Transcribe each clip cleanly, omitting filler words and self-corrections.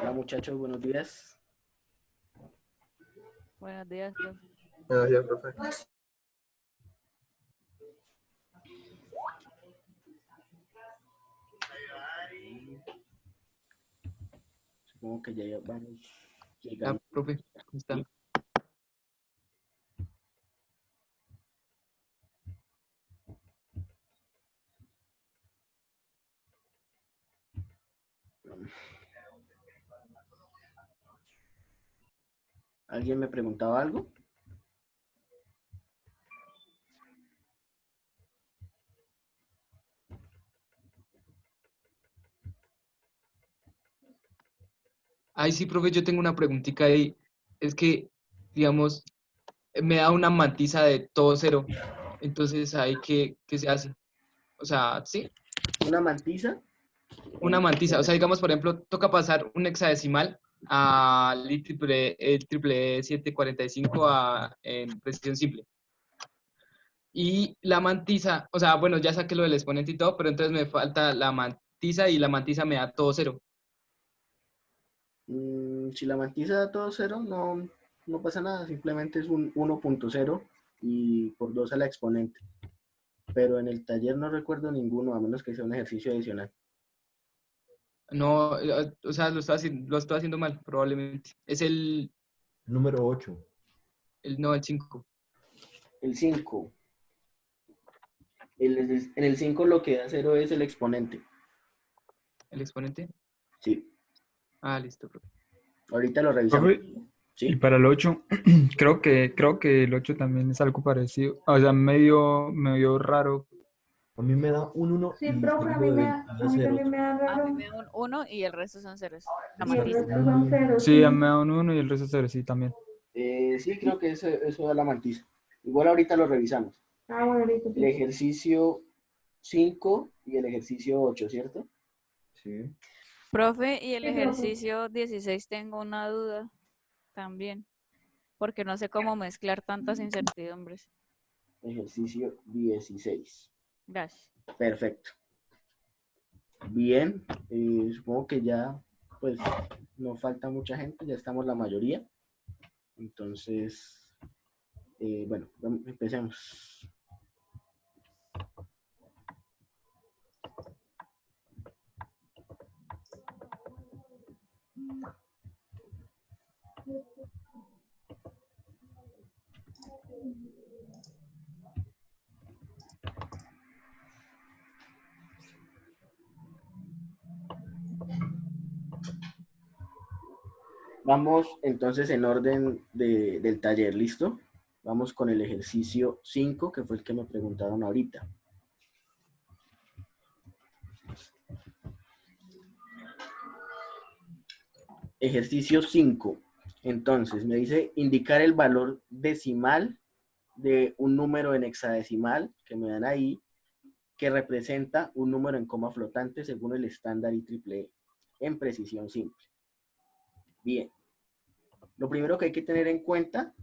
Hola muchachos, buenos días. Buenos días, profe. Buenos días, profe. Supongo que ya vamos Ah, llegando. profe, ¿cómo está? ¿Sí? ¿Alguien me preguntaba algo? Ay, sí, profe, yo tengo una preguntita ahí. Es que, digamos, me da una matiza de todo cero. Entonces, ¿ahí qué se hace? O sea, sí, ¿Una mantiza? una matiza. O sea, digamos, por ejemplo, toca pasar un hexadecimal al el triple 745 en precisión simple. Y la mantiza, o sea, bueno, ya saqué lo del exponente y todo, pero entonces me falta la mantiza y la mantiza me da todo cero. Si la mantiza da todo cero, no pasa nada, simplemente es un 1.0 y por 2 a la exponente. Pero en el taller no recuerdo ninguno, a menos que sea un ejercicio adicional. No, o sea, lo estoy haciendo mal, probablemente. Es Número 8. no, el 5. El 5. En el 5 lo que da cero es el exponente. ¿El exponente? Sí, Ah, listo, profe. ahorita lo revisamos. Profe, y ¿Sí? para el 8 creo que el 8 también es algo parecido. O sea, medio raro. A mí me da un 1 Sí, y profe, a seguido mí, de a 10 mí ceros. también me da A raro. mí me da un 1 y el resto son ceros. La Y el matiza. resto son ceros, Sí, sí. me da un 1 y el resto 0, sí, también. Sí, creo que eso da la mantiza. Igual ahorita lo revisamos. Ah, bueno, listo, El sí. ejercicio 5 y el ejercicio 8, ¿cierto? Sí. Profe, y el Sí, profe. ejercicio 16 tengo una duda también, porque no sé cómo mezclar tantas incertidumbres. Ejercicio 16. Gracias. Perfecto. Bien, supongo que ya, pues, no falta mucha gente, ya estamos la mayoría. Entonces, bueno, empecemos. Vamos entonces en orden del taller, ¿listo? Vamos con el ejercicio 5, que fue el que me preguntaron ahorita. Ejercicio 5. Entonces, me dice indicar el valor decimal de un número en hexadecimal que me dan ahí, que representa un número en coma flotante según el estándar IEEE en precisión simple. Bien. Lo primero que hay que tener en cuenta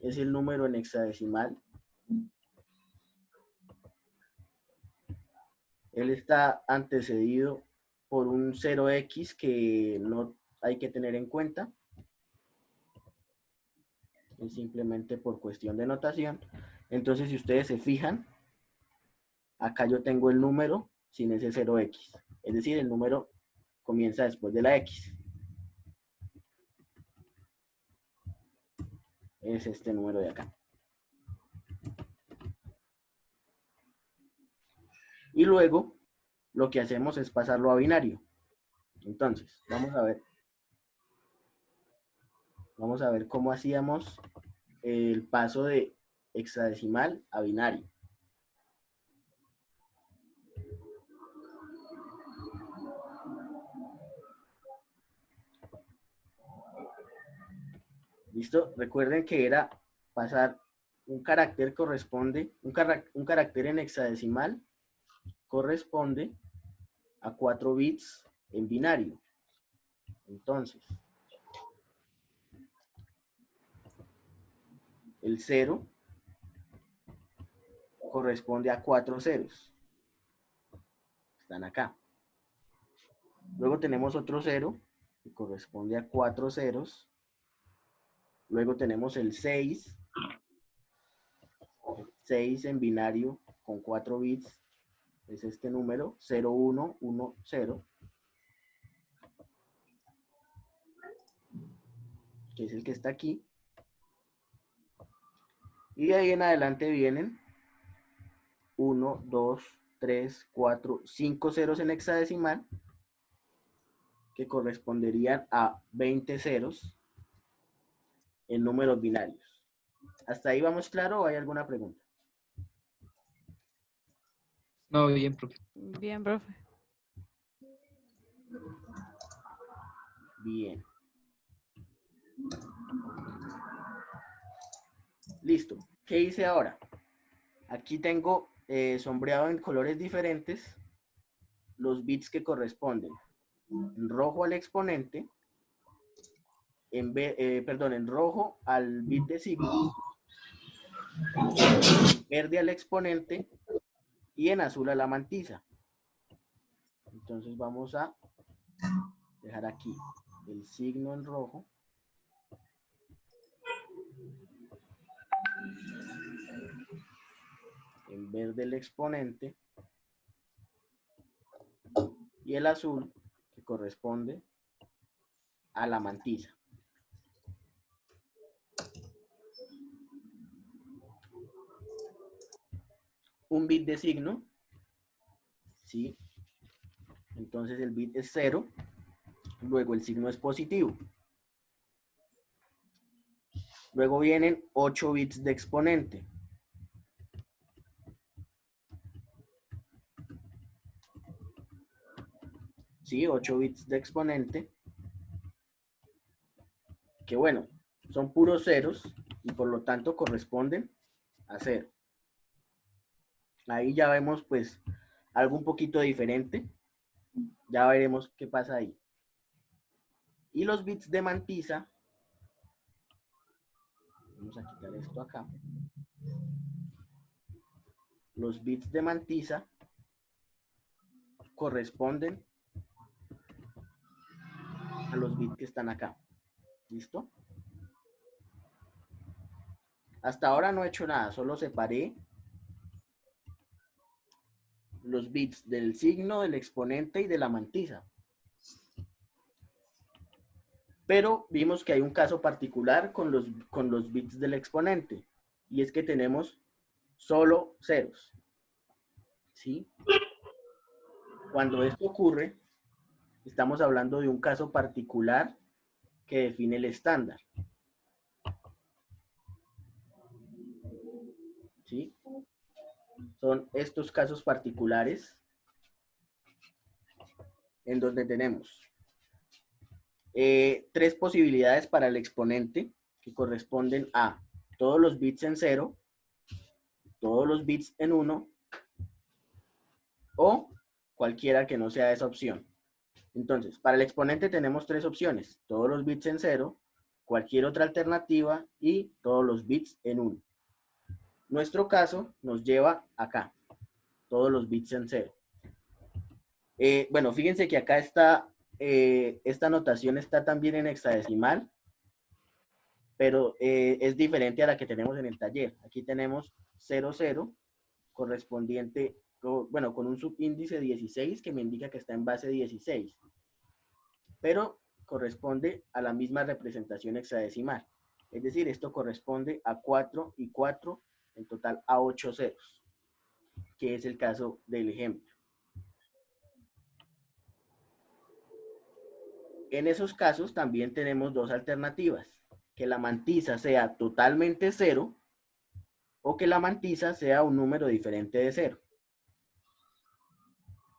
es el número en hexadecimal. Él está antecedido por un 0x que no hay que tener en cuenta. Es simplemente por cuestión de notación. Entonces, si ustedes se fijan, acá yo tengo el número sin ese 0x. Es decir, el número comienza después de la x. Es este número de acá. Y luego, lo que hacemos es pasarlo a binario. Entonces, vamos a ver cómo hacíamos el paso de hexadecimal a binario. ¿Listo? Recuerden que era pasar un carácter un carácter en hexadecimal corresponde a 4 bits en binario. Entonces, el 0 corresponde a 4 ceros. Están acá. Luego tenemos otro 0, que corresponde a 4 ceros. Luego tenemos el 6 en binario con 4 bits. Es este número, 0110, que es el que está aquí. Y de ahí en adelante vienen 1, 2, 3, 4, 5 ceros en hexadecimal, que corresponderían a 20 ceros en números binarios. ¿Hasta ahí vamos claro o hay alguna pregunta? No, bien, profe. Bien, profe. Bien. Listo. ¿Qué hice ahora? Aquí tengo sombreado en colores diferentes los bits que corresponden. En rojo al exponente, en rojo al bit de signo, en verde al exponente y en azul a la mantisa. Entonces vamos a dejar aquí el signo en rojo. En verde el exponente. Y el azul que corresponde a la mantisa. Un bit de signo, ¿sí? Entonces el bit es 0, luego el signo es positivo. Luego vienen 8 bits de exponente. ¿Sí? 8 bits de exponente. Que bueno, son puros ceros y por lo tanto corresponden a 0. Ahí ya vemos pues algo un poquito diferente. Ya veremos qué pasa ahí. Y los bits de mantisa, vamos a quitar esto acá. Los bits de mantisa corresponden a los bits que están acá. ¿Listo? Hasta ahora no he hecho nada, solo separé los bits del signo, del exponente y de la mantisa. Pero vimos que hay un caso particular con los bits del exponente, y es que tenemos solo ceros. ¿Sí? Cuando esto ocurre, estamos hablando de un caso particular que define el estándar. ¿Sí? Son estos casos particulares en donde tenemos 3 posibilidades para el exponente que corresponden a todos los bits en 0, todos los bits en 1 o cualquiera que no sea esa opción. Entonces, para el exponente tenemos 3 opciones: todos los bits en 0, cualquier otra alternativa y todos los bits en 1. Nuestro caso nos lleva acá, todos los bits en 0. Bueno, fíjense que acá está, esta notación está también en hexadecimal, pero es diferente a la que tenemos en el taller. Aquí tenemos 00, correspondiente, bueno, con un subíndice 16 que me indica que está en base 16, pero corresponde a la misma representación hexadecimal. Es decir, esto corresponde a 4 y 4, en total a 8 ceros, que es el caso del ejemplo. En esos casos también tenemos 2 alternativas: que la mantisa sea totalmente 0 o que la mantisa sea un número diferente de 0.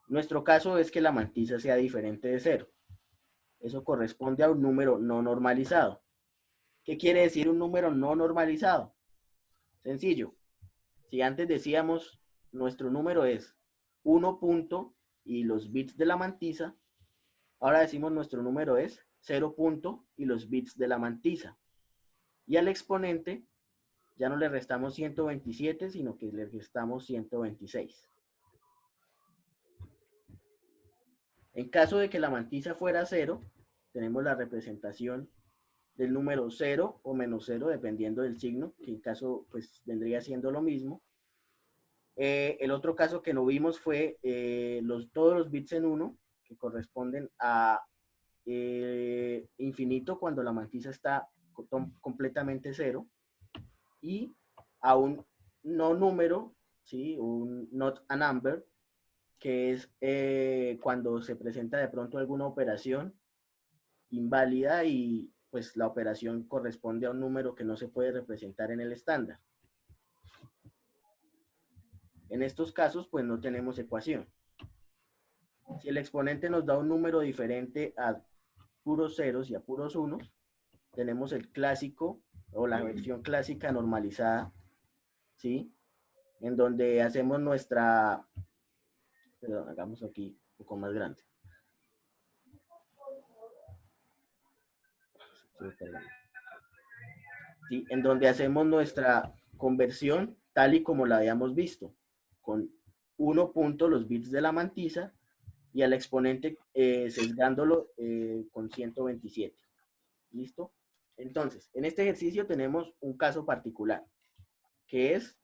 Nuestro caso es que la mantisa sea diferente de 0. Eso corresponde a un número no normalizado. ¿Qué quiere decir un número no normalizado? Sencillo. Si antes decíamos nuestro número es 1 punto y los bits de la mantisa, ahora decimos nuestro número es 0 punto y los bits de la mantisa. Y al exponente ya no le restamos 127, sino que le restamos 126. En caso de que la mantisa fuera 0, tenemos la representación del número 0 o menos 0, dependiendo del signo, que en caso pues vendría siendo lo mismo. El otro caso que no vimos fue todos los bits en 1, que corresponden a infinito cuando la mantisa está completamente 0, y a un no número, ¿sí? Un not a number, que es cuando se presenta de pronto alguna operación inválida y pues la operación corresponde a un número que no se puede representar en el estándar. En estos casos pues no tenemos ecuación. Si el exponente nos da un número diferente a puros ceros y a puros unos, tenemos el clásico o la versión clásica normalizada, ¿sí? En donde hacemos nuestra, perdón, hagamos aquí un poco más grande. ¿Sí? En donde hacemos nuestra conversión tal y como la habíamos visto, con 1 punto los bits de la mantisa y al exponente sesgándolo con 127. ¿Listo? Entonces, en este ejercicio tenemos un caso particular, que es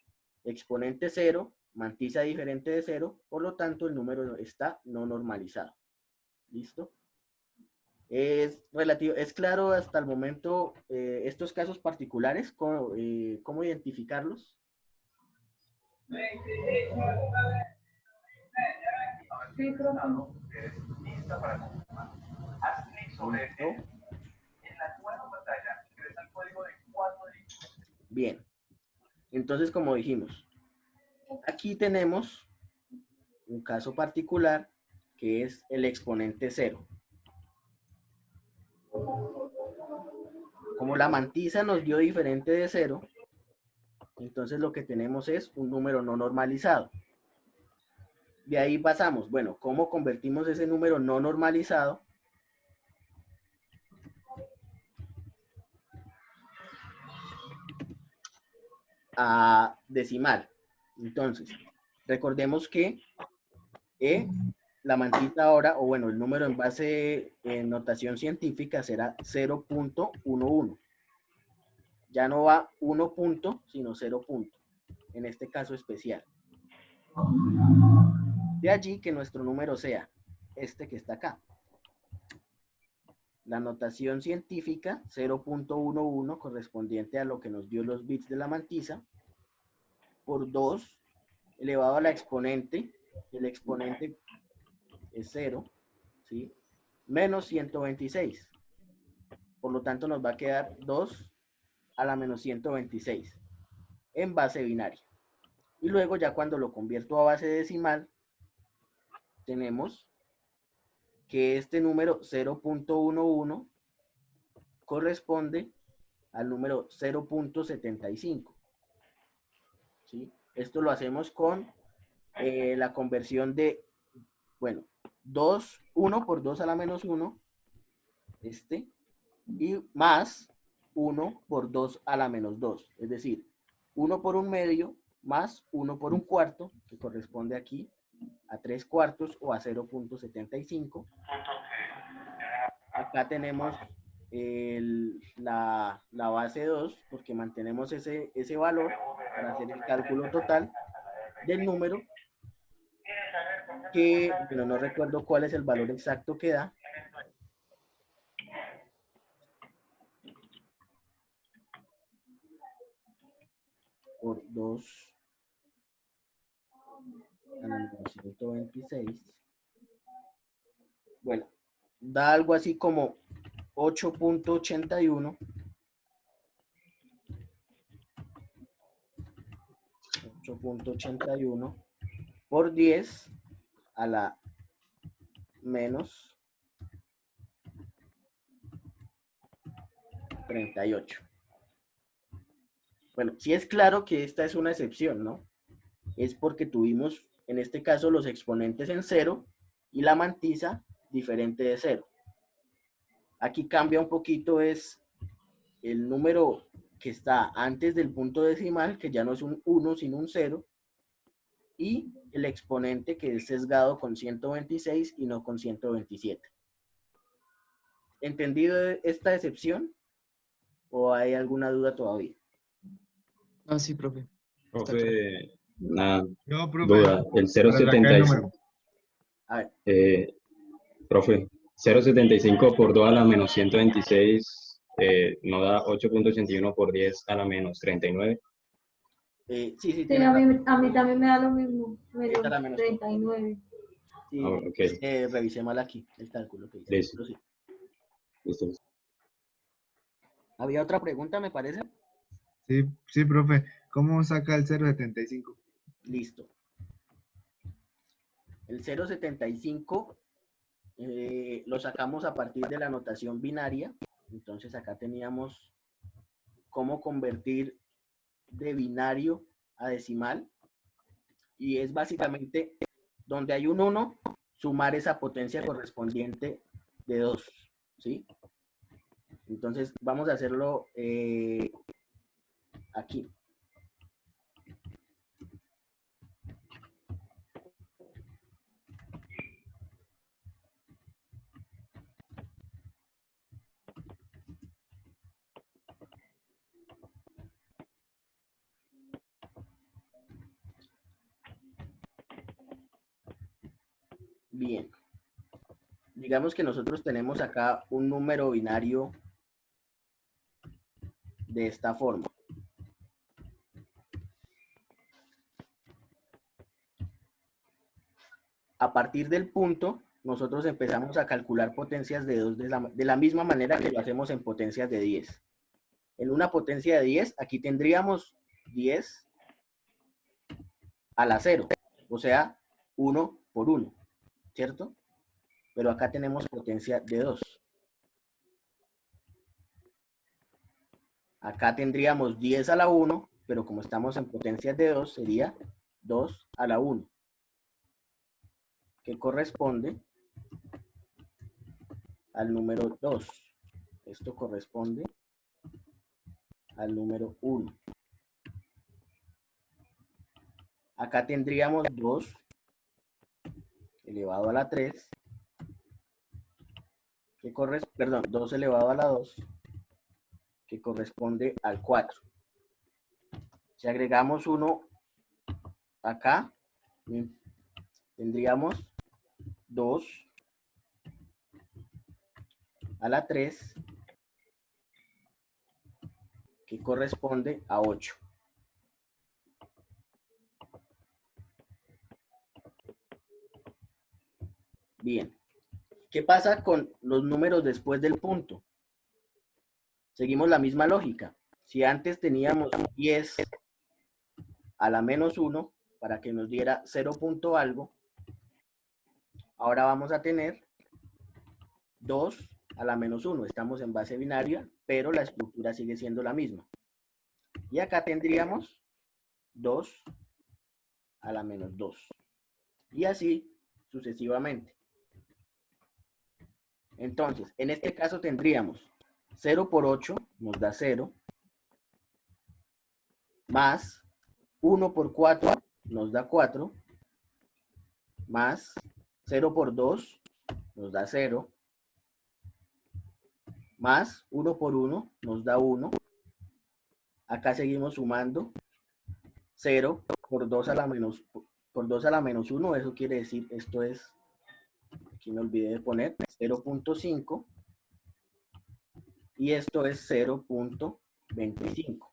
exponente 0, mantisa diferente de 0, por lo tanto el número está no normalizado. ¿Listo? Es claro hasta el momento estos casos particulares, ¿cómo identificarlos? Bien, entonces como dijimos, aquí tenemos un caso particular que es el exponente 0. Como la mantisa nos dio diferente de 0, entonces lo que tenemos es un número no normalizado. De ahí pasamos, bueno, ¿cómo convertimos ese número no normalizado a decimal? Entonces, recordemos que la mantisa ahora, o bueno, el número en base en notación científica será 0.11. Ya no va 1 punto, sino 0 punto, en este caso especial. De allí que nuestro número sea este que está acá. La notación científica 0.11 correspondiente a lo que nos dio los bits de la mantisa por 2 elevado a la exponente, el exponente es 0, ¿sí? Menos 126. Por lo tanto nos va a quedar 2 a la menos 126 en base binaria. Y luego ya cuando lo convierto a base decimal, tenemos que este número 0.11 corresponde al número 0.75. ¿Sí? Esto lo hacemos con la conversión de, bueno, 1 por 2 a la menos 1, y más 1 por 2 a la menos 2, es decir, 1 por 1/2 más 1 por 1/4, que corresponde aquí a 3/4 o a 0.75. Acá tenemos la base 2, porque mantenemos ese valor para hacer el cálculo total del número, que bueno, no recuerdo cuál es el valor exacto que da. Por 2 a la menos 126. Bueno, da algo así como 8.81. 8.81 por 10 a la menos 38. Bueno, sí es claro que esta es una excepción, ¿no? Es porque tuvimos, en este caso, los exponentes en 0 y la mantisa diferente de 0. Aquí cambia un poquito, es el número que está antes del punto decimal, que ya no es un 1 sino un 0, y el exponente que es sesgado con 126 y no con 127. ¿Entendido esta excepción? ¿O hay alguna duda todavía? Ah, sí, profe. Profe, una No, profe, duda. El para sacar el número. 0,75, A ver, profe, 0,75 por 2 a la menos 126 no da 8,81 por 10 a la menos 39. sí, Sí, tiene a razón. mí también me da lo mismo, menos Esta la menos 39. Sí, Ah, ok. es que revisé mal aquí el cálculo que hice. Listo. Pero sí. Listo. ¿Había otra pregunta, me parece? Sí, sí, profe. ¿Cómo saca el 0,75? Listo. El 0,75 lo sacamos a partir de la notación binaria. Entonces acá teníamos cómo convertir de binario a decimal. Y es básicamente donde hay un 1, sumar esa potencia correspondiente de 2. ¿Sí? Entonces vamos a hacerlo aquí. Bien. Digamos que nosotros tenemos acá un número binario de esta forma. A partir del punto, nosotros empezamos a calcular potencias de 2 de la misma manera que lo hacemos en potencias de 10. En una potencia de 10, aquí tendríamos 10 a la 0, o sea, 1 por 1, ¿cierto? Pero acá tenemos potencia de 2. Acá tendríamos 10 a la 1, pero como estamos en potencias de 2, sería 2 a la 1, que corresponde al número 2. Esto corresponde al número 1. Acá tendríamos 2 elevado a la 3, que perdón, 2 elevado a la 2, que corresponde al 4. Si agregamos 1 acá, tendríamos 2 a la 3, que corresponde a 8. Bien. ¿Qué pasa con los números después del punto? Seguimos la misma lógica. Si antes teníamos 10 a la menos 1, para que nos diera 0 punto algo, ahora vamos a tener 2 a la menos 1. Estamos en base binaria, pero la estructura sigue siendo la misma. Y acá tendríamos 2 a la menos 2. Y así sucesivamente. Entonces, en este caso tendríamos 0 por 8 nos da 0, más 1 por 4 nos da 4, más 0 por 2 nos da 0, más 1 por 1 nos da 1. Acá seguimos sumando 0 por 2 a la menos 1, eso quiere decir, esto es, aquí me olvidé de poner, 0.5, y esto es 0.25.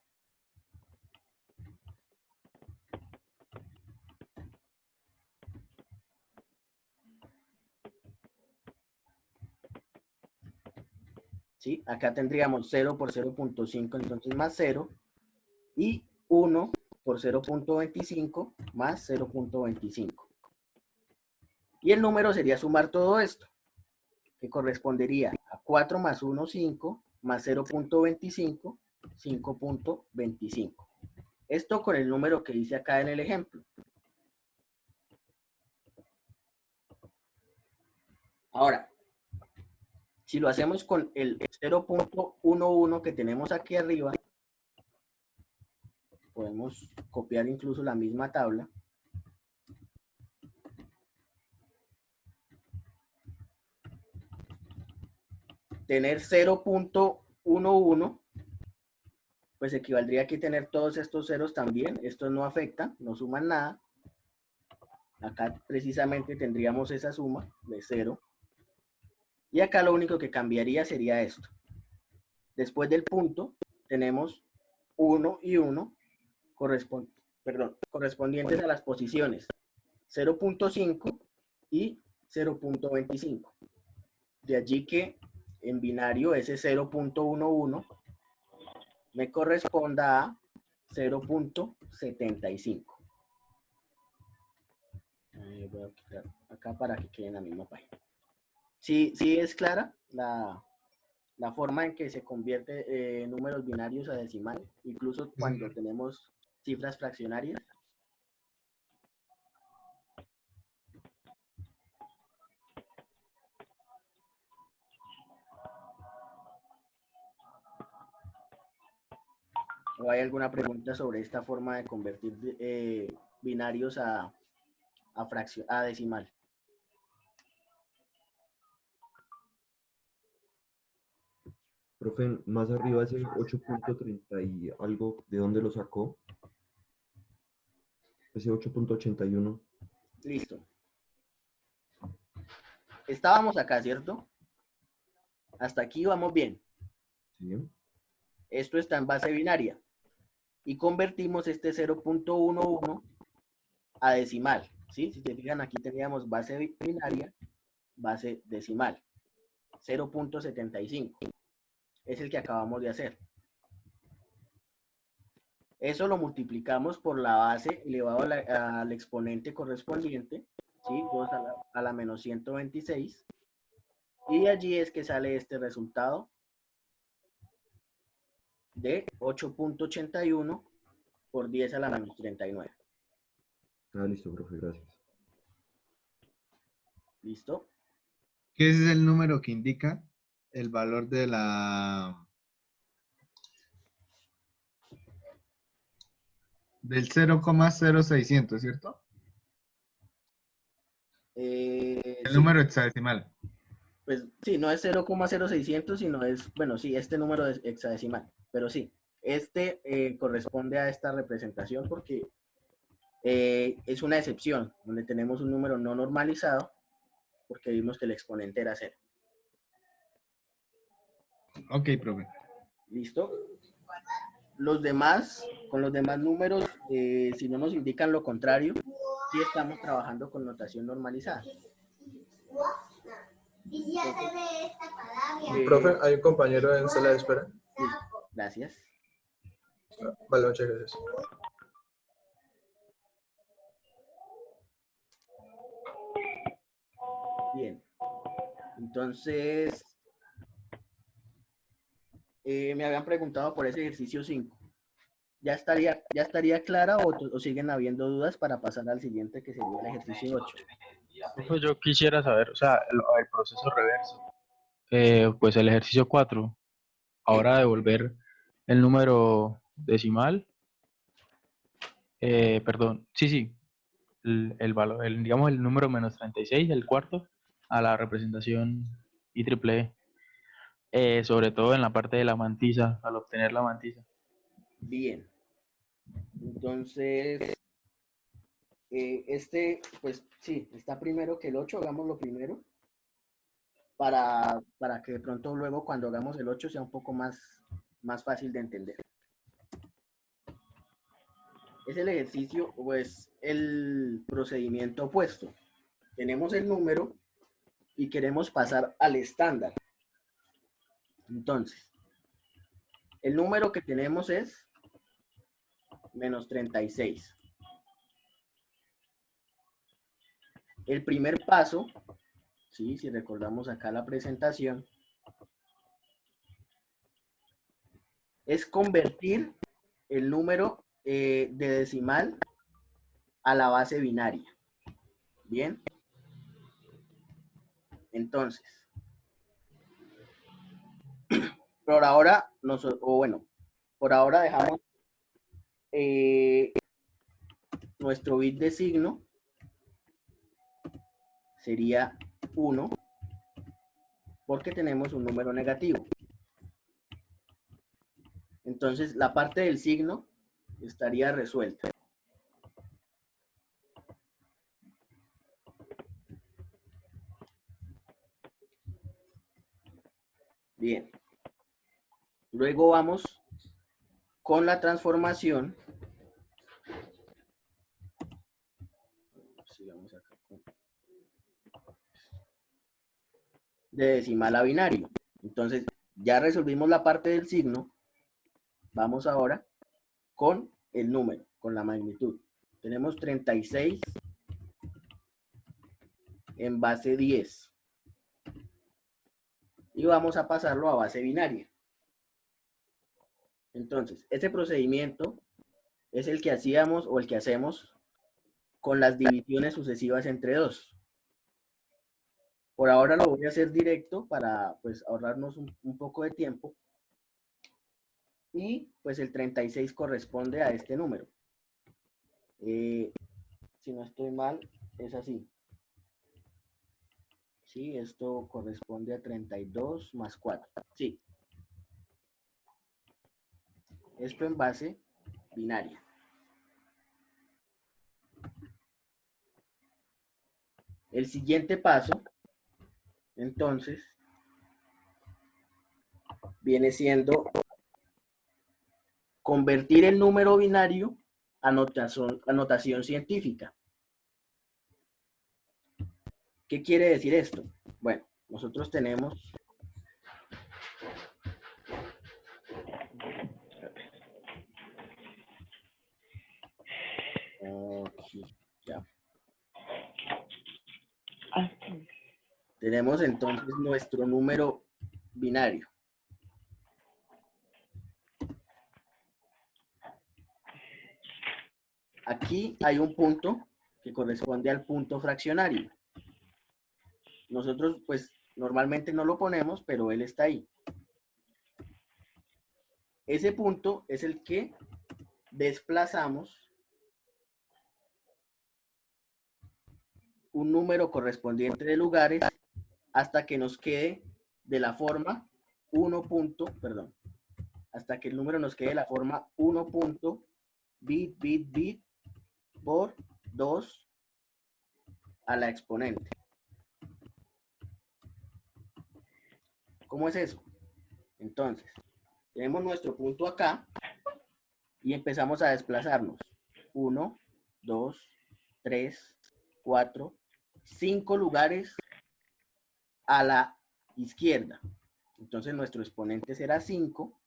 ¿Sí? Acá tendríamos 0 por 0.5, entonces más 0, y 1 por 0.25 más 0.25. Y el número sería sumar todo esto, que correspondería a 4 más 1, 5, más 0.25, 5.25. Esto con el número que dice acá en el ejemplo. Ahora, si lo hacemos con el 0.11 que tenemos aquí arriba, podemos copiar incluso la misma tabla. Tener 0.11, pues equivaldría a que tener todos estos ceros también. Estos no afectan, no suman nada. Acá precisamente tendríamos esa suma de 0. Y acá lo único que cambiaría sería esto. Después del punto tenemos 1 y 1 correspondientes a las posiciones 0.5 y 0.25. De allí que en binario ese 0.11 me corresponda a 0.75. Voy a quitar acá para que quede en la misma página. Sí es clara la forma en que se convierte números binarios a decimal, incluso cuando tenemos cifras fraccionarias. ¿O hay alguna pregunta sobre esta forma de convertir binarios a decimal? Profe, más arriba ese 8.30 y algo, ¿de dónde lo sacó? Ese 8.81. Listo. Estábamos acá, ¿cierto? Hasta aquí vamos bien. Sí. Esto está en base binaria. Y convertimos este 0.11 a decimal. ¿Sí? Si se fijan, aquí teníamos base binaria, base decimal. 0.75. Es el que acabamos de hacer. Eso lo multiplicamos por la base elevado al exponente correspondiente, ¿sí? 2 a la menos 126. Y allí es que sale este resultado de 8.81 por 10 a la menos 39. Ah, listo, profe, gracias. ¿Listo? ¿Qué es el número que indica el valor de del 0,0600, ¿cierto? El Sí, número hexadecimal. pues sí, no es 0,0600, sino es, bueno, sí, este número es hexadecimal, pero sí, este corresponde a esta representación porque es una excepción, donde tenemos un número no normalizado, porque vimos que el exponente era 0. Ok, profe. ¿Listo? Los demás, con los demás números, si no nos indican lo contrario, sí estamos trabajando con notación normalizada. Profe, hay un compañero en sala de espera. Listo, gracias. Vale, muchas gracias. Bien. Entonces, me habían preguntado por ese ejercicio 5. ¿Ya estaría clara o siguen habiendo dudas para pasar al siguiente, que sería el ejercicio 8? Profe, yo quisiera saber, o sea, el proceso reverso. Pues el ejercicio 4, ahora devolver el número decimal, perdón, sí, el valor, digamos el número menos 36, el cuarto, a la representación IEEE, sobre todo en la parte de la mantisa, al obtener la mantisa. Bien. Entonces, pues sí, está primero que el 8, hagámoslo primero, para que de pronto luego cuando hagamos el 8 sea un poco más fácil de entender. Es el ejercicio, pues el procedimiento opuesto. Tenemos el número y queremos pasar al estándar. Entonces, el número que tenemos es menos 36. El primer paso, ¿sí? Si recordamos acá la presentación, es convertir el número de decimal a la base binaria. Bien. Entonces, por ahora dejamos nuestro bit de signo sería 1 porque tenemos un número negativo. Entonces la parte del signo estaría resuelta. Bien. Luego vamos con la transformación. Sigamos acá. De decimal a binario. Entonces, ya resolvimos la parte del signo. Vamos ahora con el número, con la magnitud. Tenemos 36 en base 10. Y vamos a pasarlo a base binaria. Entonces, este procedimiento es el que hacíamos o el que hacemos con las divisiones sucesivas entre 2. Por ahora lo voy a hacer directo para pues ahorrarnos un poco de tiempo. Y pues el 36 corresponde a este número. Si no estoy mal, es así. Sí, esto corresponde a 32 más 4. Sí. Esto en base binaria. El siguiente paso, entonces, viene siendo convertir el número binario a notación científica. ¿Qué quiere decir esto? Bueno, nosotros tenemos aquí, ya. Tenemos entonces nuestro número binario. Aquí hay un punto que corresponde al punto fraccionario. Nosotros, pues, normalmente no lo ponemos, pero él está ahí. Ese punto es el que desplazamos un número correspondiente de lugares hasta que nos quede de la forma 1 punto, perdón, hasta que el número nos quede de la forma 1 punto bit, bit, bit por 2 a la exponente. ¿Cómo es eso? Entonces, tenemos nuestro punto acá y empezamos a desplazarnos. 1, 2, 3, 4, 5 lugares a la izquierda. Entonces nuestro exponente será 5.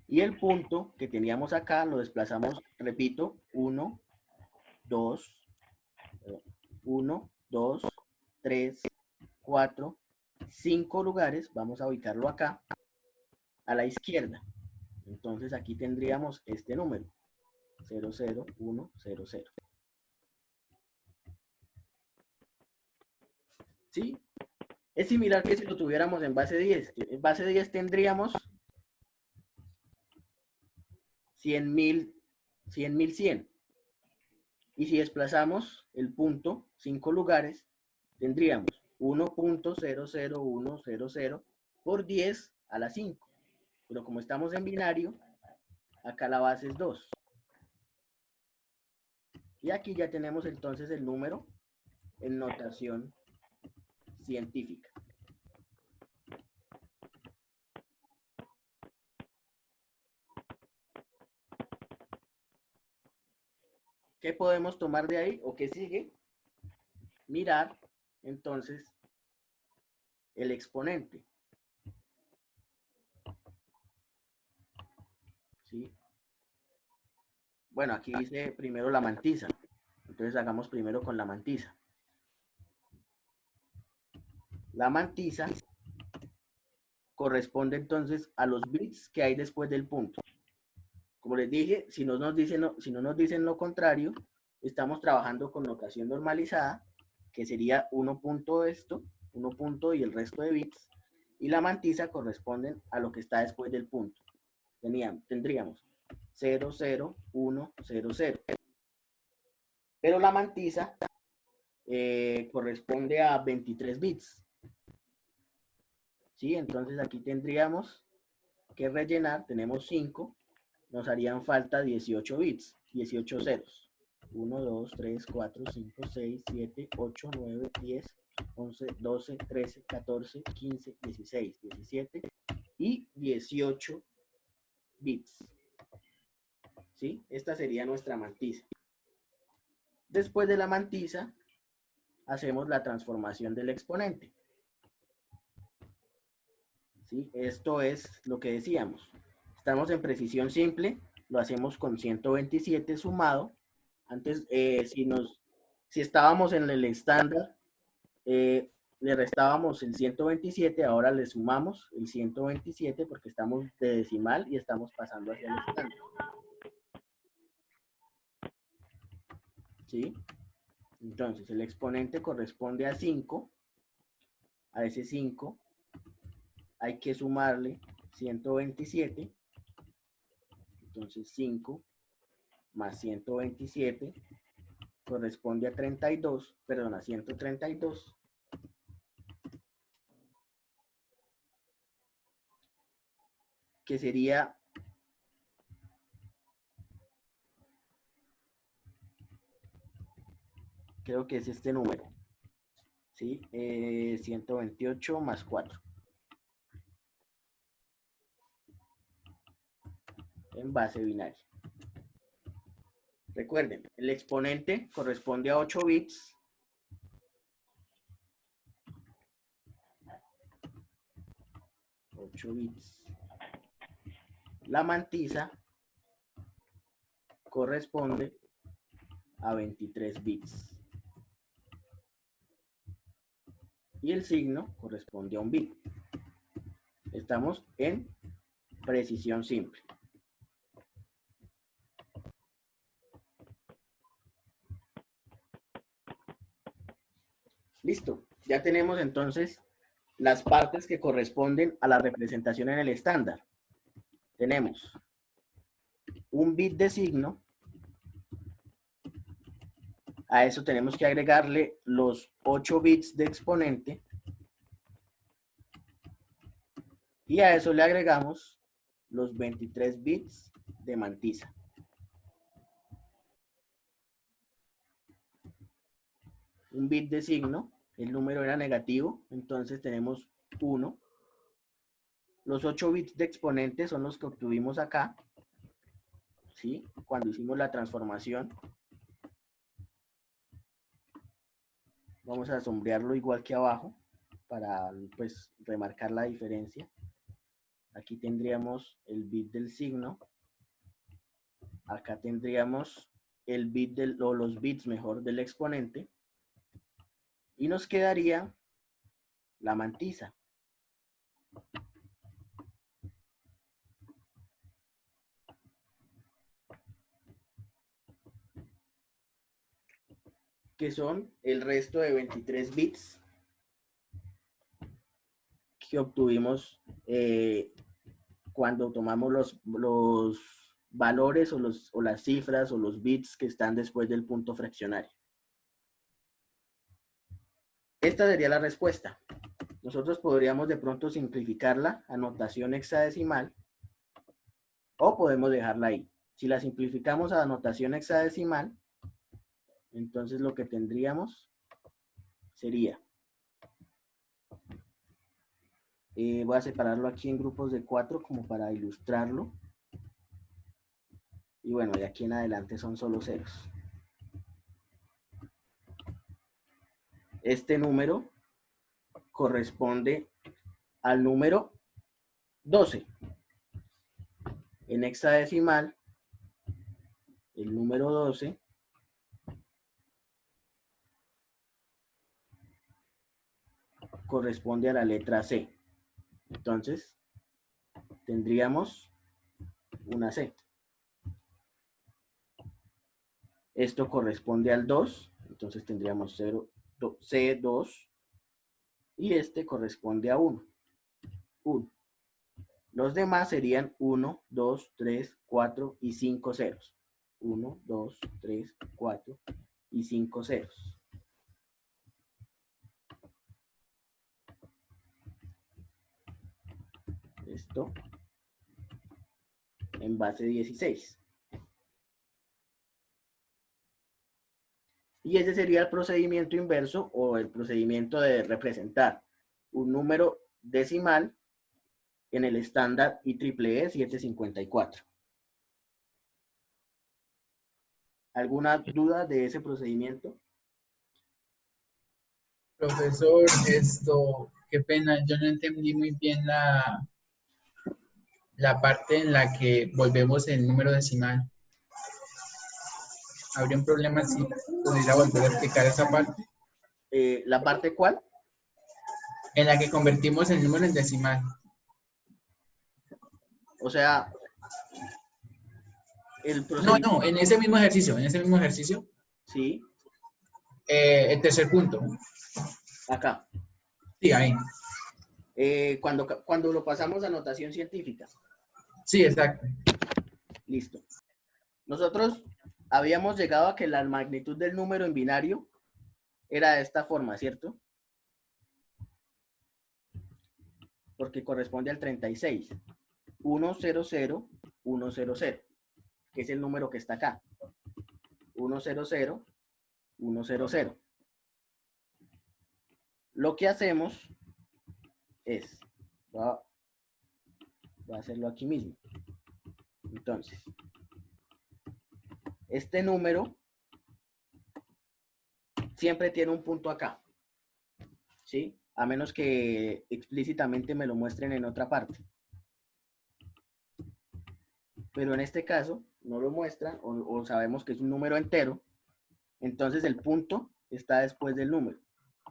Y el punto que teníamos acá lo desplazamos, repito, 1, 2, 3, 4, 5 lugares. Vamos a ubicarlo acá, a la izquierda. Entonces aquí tendríamos este número, 0, 0, 1, 0, 0. ¿Sí? Es similar que si lo tuviéramos en base 10. En base 10 tendríamos 100.000, 100.100. Y si desplazamos el punto 5 lugares, tendríamos 1.00100 por 10 a la 5. Pero como estamos en binario, acá la base es 2. Y aquí ya tenemos entonces el número en notación científica. ¿Qué podemos tomar de ahí o qué sigue? Mirar entonces el exponente. ¿Sí? Bueno, aquí dice primero la mantisa. Entonces hagamos primero con la mantisa. La mantisa corresponde entonces a los bits que hay después del punto. Como les dije, si no nos dicen lo contrario, estamos trabajando con notación normalizada, que sería 1 punto esto, 1 punto y el resto de bits. y la mantisa corresponden a lo que está después del punto. Tendríamos 0, 0, 1, 0, 0. Pero la mantisa corresponde a 23 bits. ¿Sí? Entonces aquí tendríamos que rellenar, tenemos 5, nos harían falta 18 bits, 18 ceros. 1, 2, 3, 4, 5, 6, 7, 8, 9, 10, 11, 12, 13, 14, 15, 16, 17 y 18 bits. ¿Sí? Esta sería nuestra mantisa. Después de la mantisa, hacemos la transformación del exponente. ¿Sí? Esto es lo que decíamos. Estamos en precisión simple, lo hacemos con 127 sumado. Antes, si estábamos en el estándar, le restábamos el 127, ahora le sumamos el 127 porque estamos de decimal y estamos pasando hacia el estándar. ¿Sí? Entonces, el exponente corresponde a 5. A ese 5 hay que sumarle 127. Entonces, 5 más 127 corresponde a 32, perdón, a 132. Que sería creo que es este número, ¿sí? 128 más 4. En base binaria. Recuerden, el exponente corresponde a 8 bits. La mantisa corresponde a 23 bits. Y el signo corresponde a un bit. Estamos en precisión simple. Listo. Ya tenemos entonces las partes que corresponden a la representación en el estándar. Tenemos un bit de signo. A eso tenemos que agregarle los 8 bits de exponente. Y a eso le agregamos los 23 bits de mantisa. Un bit de signo, el número era negativo, entonces tenemos 1. Los 8 bits de exponente son los que obtuvimos acá, ¿sí? Cuando hicimos la transformación. Vamos a sombrearlo igual que abajo para pues remarcar la diferencia. Aquí tendríamos el bit del signo. Acá tendríamos el bit o los bits mejor del exponente. Y nos quedaría la mantisa. Que son el resto de 23 bits que obtuvimos cuando tomamos los valores o las cifras o los bits que están después del punto fraccionario. Esta sería la respuesta. Nosotros podríamos de pronto simplificarla a notación hexadecimal o podemos dejarla ahí. Si la simplificamos a notación hexadecimal, entonces lo que tendríamos sería, voy a separarlo aquí en grupos de 4 como para ilustrarlo. Y bueno, de aquí en adelante son solo ceros. Este número corresponde al número 12. En hexadecimal, el número 12 corresponde a la letra C. Entonces, tendríamos una C. Esto corresponde al 2, entonces tendríamos C2, y este corresponde a 1. 1. Los demás serían 1, 2, 3, 4 y 5 ceros. 1, 2, 3, 4 y 5 ceros. Esto en base 16. Y ese sería el procedimiento inverso o el procedimiento de representar un número decimal en el estándar IEEE 754. ¿Alguna duda de ese procedimiento? Profesor, qué pena, yo no entendí muy bien la parte en la que volvemos el número decimal. ¿Habría un problema si pudiera volver a explicar esa parte? ¿La parte cuál? En la que convertimos el número en decimal. O sea, el No, procedimiento... en ese mismo ejercicio. Sí. El tercer punto. Acá. Sí, ahí. Cuando lo pasamos a notación científica. Sí, exacto. Listo. Nosotros habíamos llegado a que la magnitud del número en binario era de esta forma, ¿cierto? Porque corresponde al 36. 100, 100, que es el número que está acá. 100, 100. Lo que hacemos es, voy a hacerlo aquí mismo. Entonces, este número siempre tiene un punto acá, ¿sí? A menos que explícitamente me lo muestren en otra parte. Pero en este caso no lo muestran o sabemos que es un número entero, entonces el punto está después del número.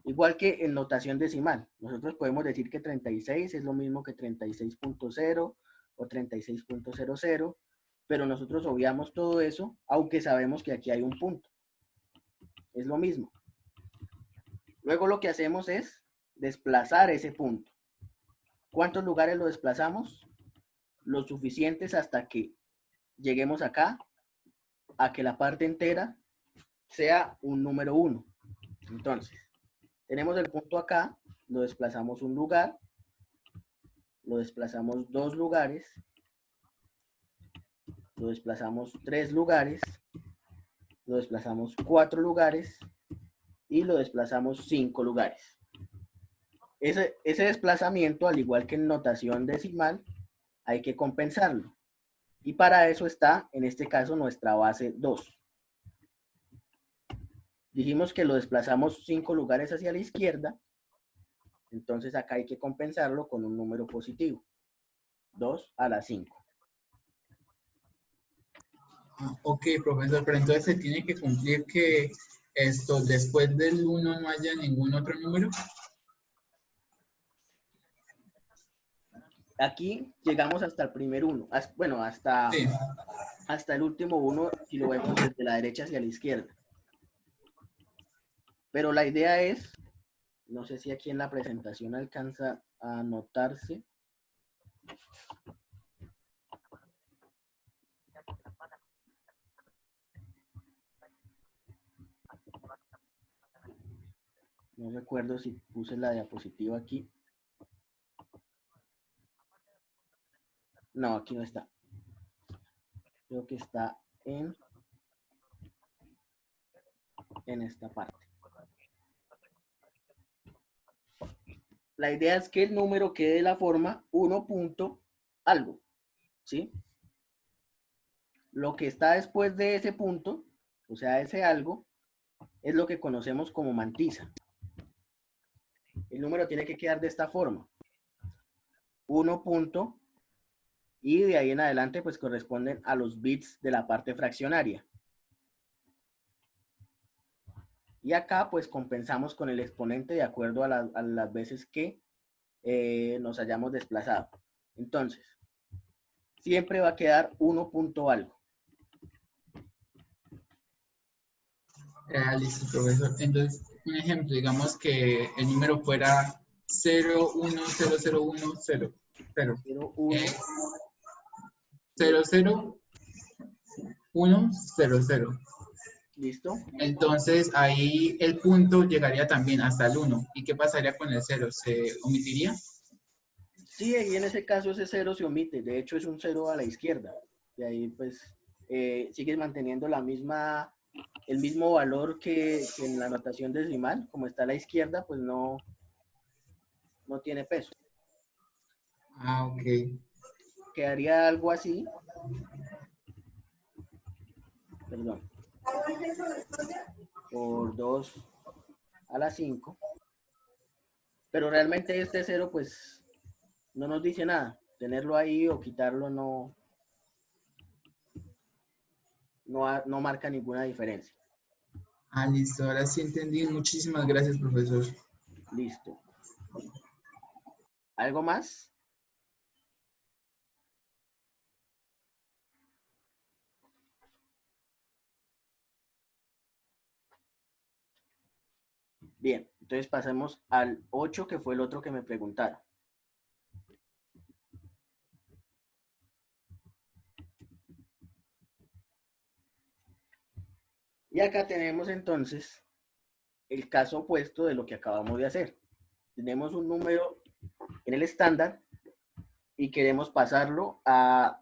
Igual que en notación decimal, nosotros podemos decir que 36 es lo mismo que 36.0 o 36.00, pero nosotros obviamos todo eso, aunque sabemos que aquí hay un punto. Es lo mismo. Luego lo que hacemos es desplazar ese punto. ¿Cuántos lugares lo desplazamos? Lo suficientes hasta que lleguemos acá, a que la parte entera sea un número 1. Entonces, tenemos el punto acá, lo desplazamos un lugar, lo desplazamos 2 lugares, lo desplazamos 3 lugares, lo desplazamos 4 lugares y lo desplazamos 5 lugares. Ese desplazamiento, al igual que en notación decimal, hay que compensarlo. Y para eso está, en este caso, nuestra base 2. Dijimos que lo desplazamos 5 lugares hacia la izquierda, entonces acá hay que compensarlo con un número positivo. 2 a la 5. Ok, profesor, pero entonces se tiene que cumplir que después del 1 no haya ningún otro número. Aquí llegamos hasta el primer 1. Bueno, hasta el último 1, si lo vemos desde la derecha hacia la izquierda. Pero la idea es, no sé si aquí en la presentación alcanza a notarse. No recuerdo si puse la diapositiva aquí. No, aquí no está. Creo que está en esta parte. La idea es que el número quede de la forma 1 punto algo, ¿sí? Lo que está después de ese punto, o sea, ese algo, es lo que conocemos como mantisa. El número tiene que quedar de esta forma. 1 punto, y de ahí en adelante pues corresponden a los bits de la parte fraccionaria. Y acá pues compensamos con el exponente de acuerdo a las veces que nos hayamos desplazado. Entonces, siempre va a quedar 1 punto algo. Listo, profesor. Entonces, un ejemplo, digamos que el número fuera 0100110. Pero 0, 1, 0, 0, 1, 0, 0. ¿listo? Entonces ahí el punto llegaría también hasta el 1. ¿Y qué pasaría con el 0? ¿Se omitiría? Sí, y en ese caso ese 0 se omite. De hecho, es un 0 a la izquierda. De ahí, pues, sigues manteniendo el mismo valor que en la notación decimal. Como está a la izquierda, pues no tiene peso. Ah, ok. Quedaría algo así. Perdón. Por 2 a la 5. Pero realmente este 0, pues, no nos dice nada. Tenerlo ahí o quitarlo no marca ninguna diferencia. Ah, listo. Ahora sí entendí. Muchísimas gracias, profesor. Listo. ¿Algo más? Bien, entonces pasemos al 8, que fue el otro que me preguntaron. Y acá tenemos entonces el caso opuesto de lo que acabamos de hacer. Tenemos un número en el estándar y queremos pasarlo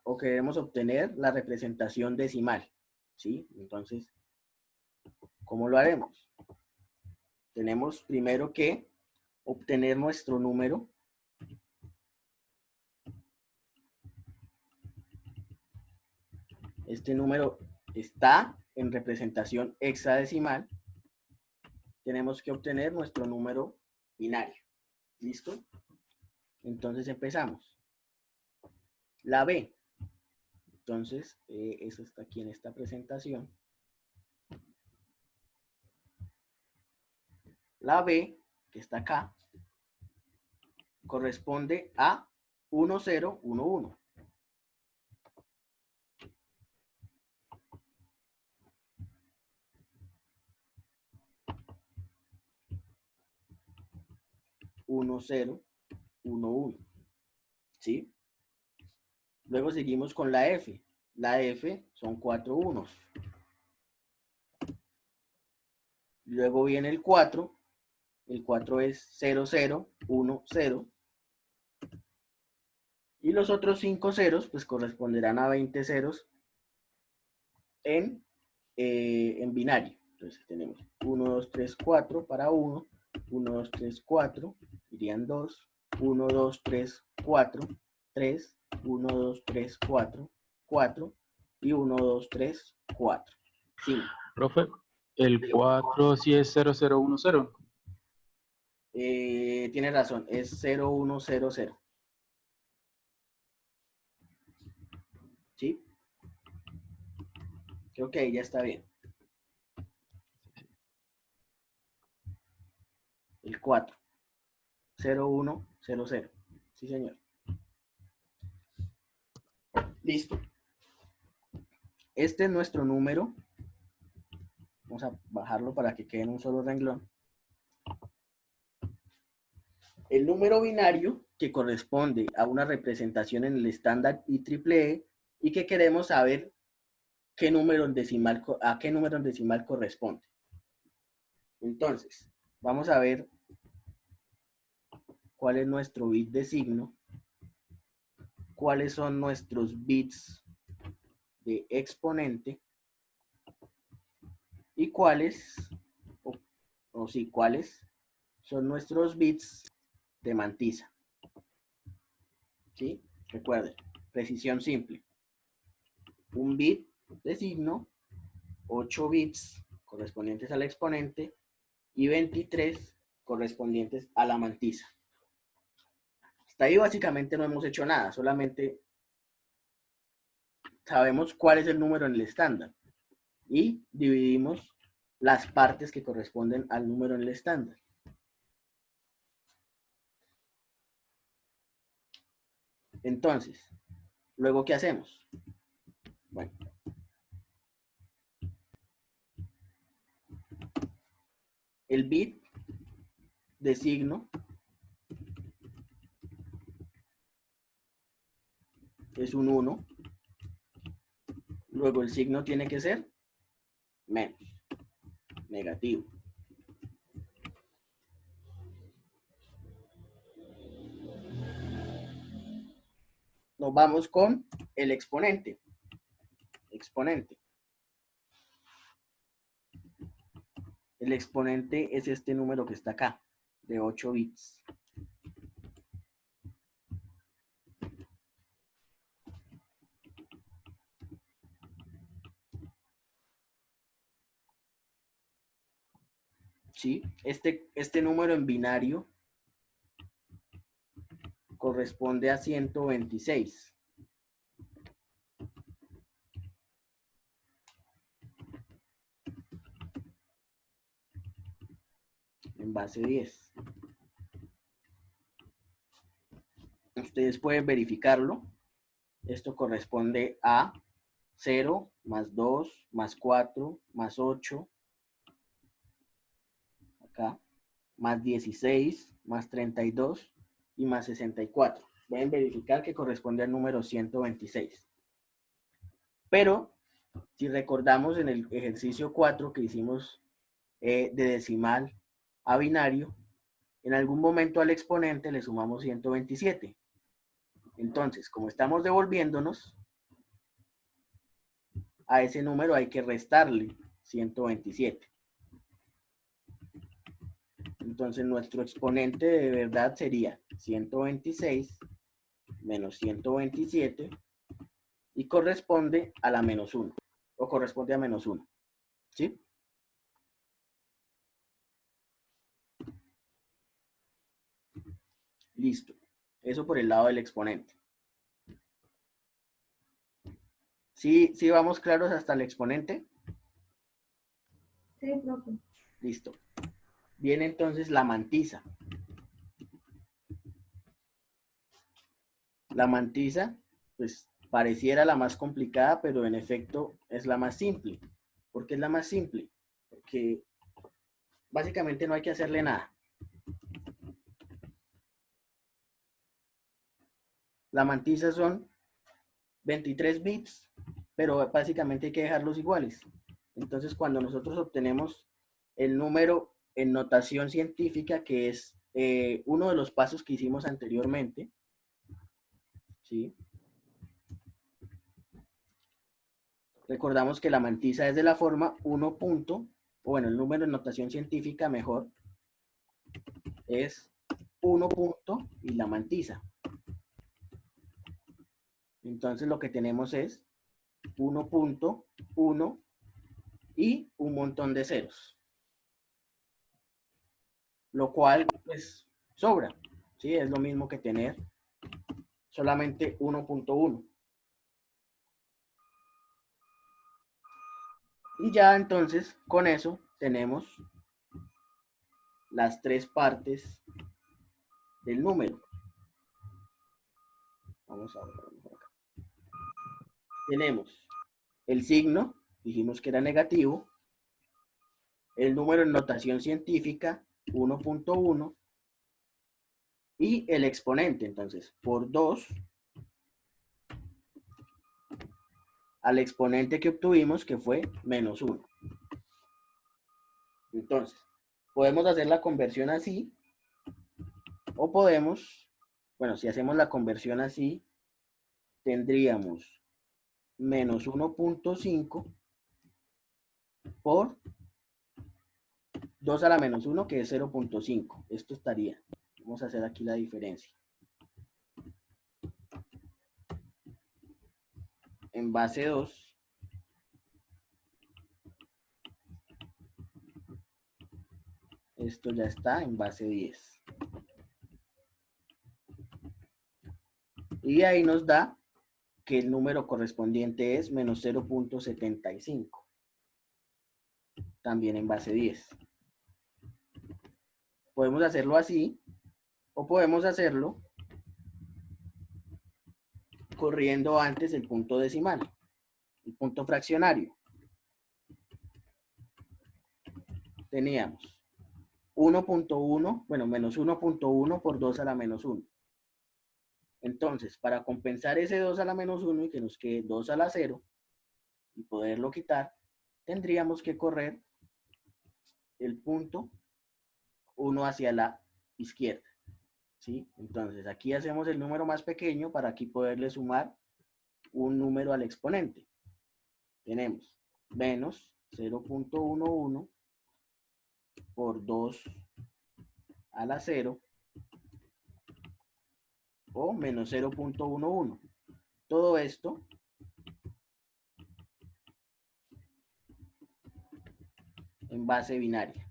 o queremos obtener la representación decimal, ¿sí? Entonces, ¿cómo lo haremos? Tenemos primero que obtener nuestro número. Este número está en representación hexadecimal. Tenemos que obtener nuestro número binario. ¿Listo? Entonces empezamos. La B. Entonces, eso está aquí en esta presentación. La B, que está acá, corresponde a 1011. Uno, 0, 1, 1. ¿Sí? Luego seguimos con la F. La F son 4 unos. Luego viene el 4. El 4 es 0, 0, 1, 0. Y los otros 5 ceros, pues corresponderán a 20 ceros en binario. Entonces tenemos 1, 2, 3, 4 para 1, 1, 2, 3, 4, irían 2, 1, 2, 3, 4, 3, 1, 2, 3, 4, 4 y 1, 2, 3, 4, 5. Profe, el 4 sí es 0010. Tiene razón, es 0, 1, 0, 0. ¿Sí? Creo que ahí ya está bien. El 4. 0, 1, 0, 0. Sí, señor. Listo. Este es nuestro número. Vamos a bajarlo para que quede en un solo renglón. El número binario que corresponde a una representación en el estándar IEEE y que queremos saber a qué número en decimal corresponde. Entonces, vamos a ver cuál es nuestro bit de signo, cuáles son nuestros bits de exponente y cuáles son nuestros bits de mantisa. ¿Sí? Recuerden, precisión simple. Un bit de signo, 8 bits correspondientes al exponente y 23 correspondientes a la mantisa. Hasta ahí básicamente no hemos hecho nada, solamente sabemos cuál es el número en el estándar y dividimos las partes que corresponden al número en el estándar. Entonces, ¿luego qué hacemos? Bueno, el bit de signo es un 1. Luego el signo tiene que ser menos, negativo. Nos vamos con el exponente. Exponente. El exponente es este número que está acá, de 8 bits. ¿Sí? Este número en binario corresponde a 126. En base 10. Ustedes pueden verificarlo. Esto corresponde a 0, más 2, más 4, más 8. Acá. Más 16, más 32 y más 64. Pueden verificar que corresponde al número 126. Pero, si recordamos en el ejercicio 4 que hicimos de decimal a binario, en algún momento al exponente le sumamos 127. Entonces, como estamos devolviéndonos, a ese número hay que restarle 127. Entonces, nuestro exponente de verdad sería 126 menos 127 y corresponde a la menos 1, o corresponde a menos 1. ¿Sí? Listo. Eso por el lado del exponente. ¿Sí vamos claros hasta el exponente? Sí, profe. Listo. Viene entonces la mantisa. La mantisa, pues pareciera la más complicada, pero en efecto es la más simple. ¿Por qué es la más simple? Porque básicamente no hay que hacerle nada. La mantisa son 23 bits, pero básicamente hay que dejarlos iguales. Entonces, cuando nosotros obtenemos el número en notación científica, que es uno de los pasos que hicimos anteriormente, ¿sí? Recordamos que la mantisa es de la forma 1 punto, o bueno, el número en notación científica mejor es 1 punto y la mantisa. Entonces lo que tenemos es 1.1 y un montón de ceros. Lo cual, pues, sobra. ¿Sí? Es lo mismo que tener solamente 1.1. Y ya entonces, con eso, tenemos las tres partes del número. Vamos a ver acá. Tenemos el signo, dijimos que era negativo, el número en notación científica, 1.1, y el exponente, entonces, por 2, al exponente que obtuvimos, que fue menos 1. Entonces, podemos hacer la conversión así, o podemos, bueno, si hacemos la conversión así, tendríamos menos 1.5 por 2 a la menos 1, que es 0.5. Esto estaría. Vamos a hacer aquí la diferencia. En base 2. Esto ya está en base 10. Y ahí nos da que el número correspondiente es menos 0.75. También en base 10. Podemos hacerlo así, o podemos hacerlo corriendo antes el punto decimal, el punto fraccionario. Teníamos 1.1, bueno, menos 1.1 por 2 a la menos 1. Entonces, para compensar ese 2 a la menos 1 y que nos quede 2 a la 0 y poderlo quitar, tendríamos que correr el punto 1 hacia la izquierda. ¿Sí? Entonces, aquí hacemos el número más pequeño para aquí poderle sumar un número al exponente. Tenemos menos 0.11 por 2 a la 0 o menos 0.11. Todo esto en base binaria.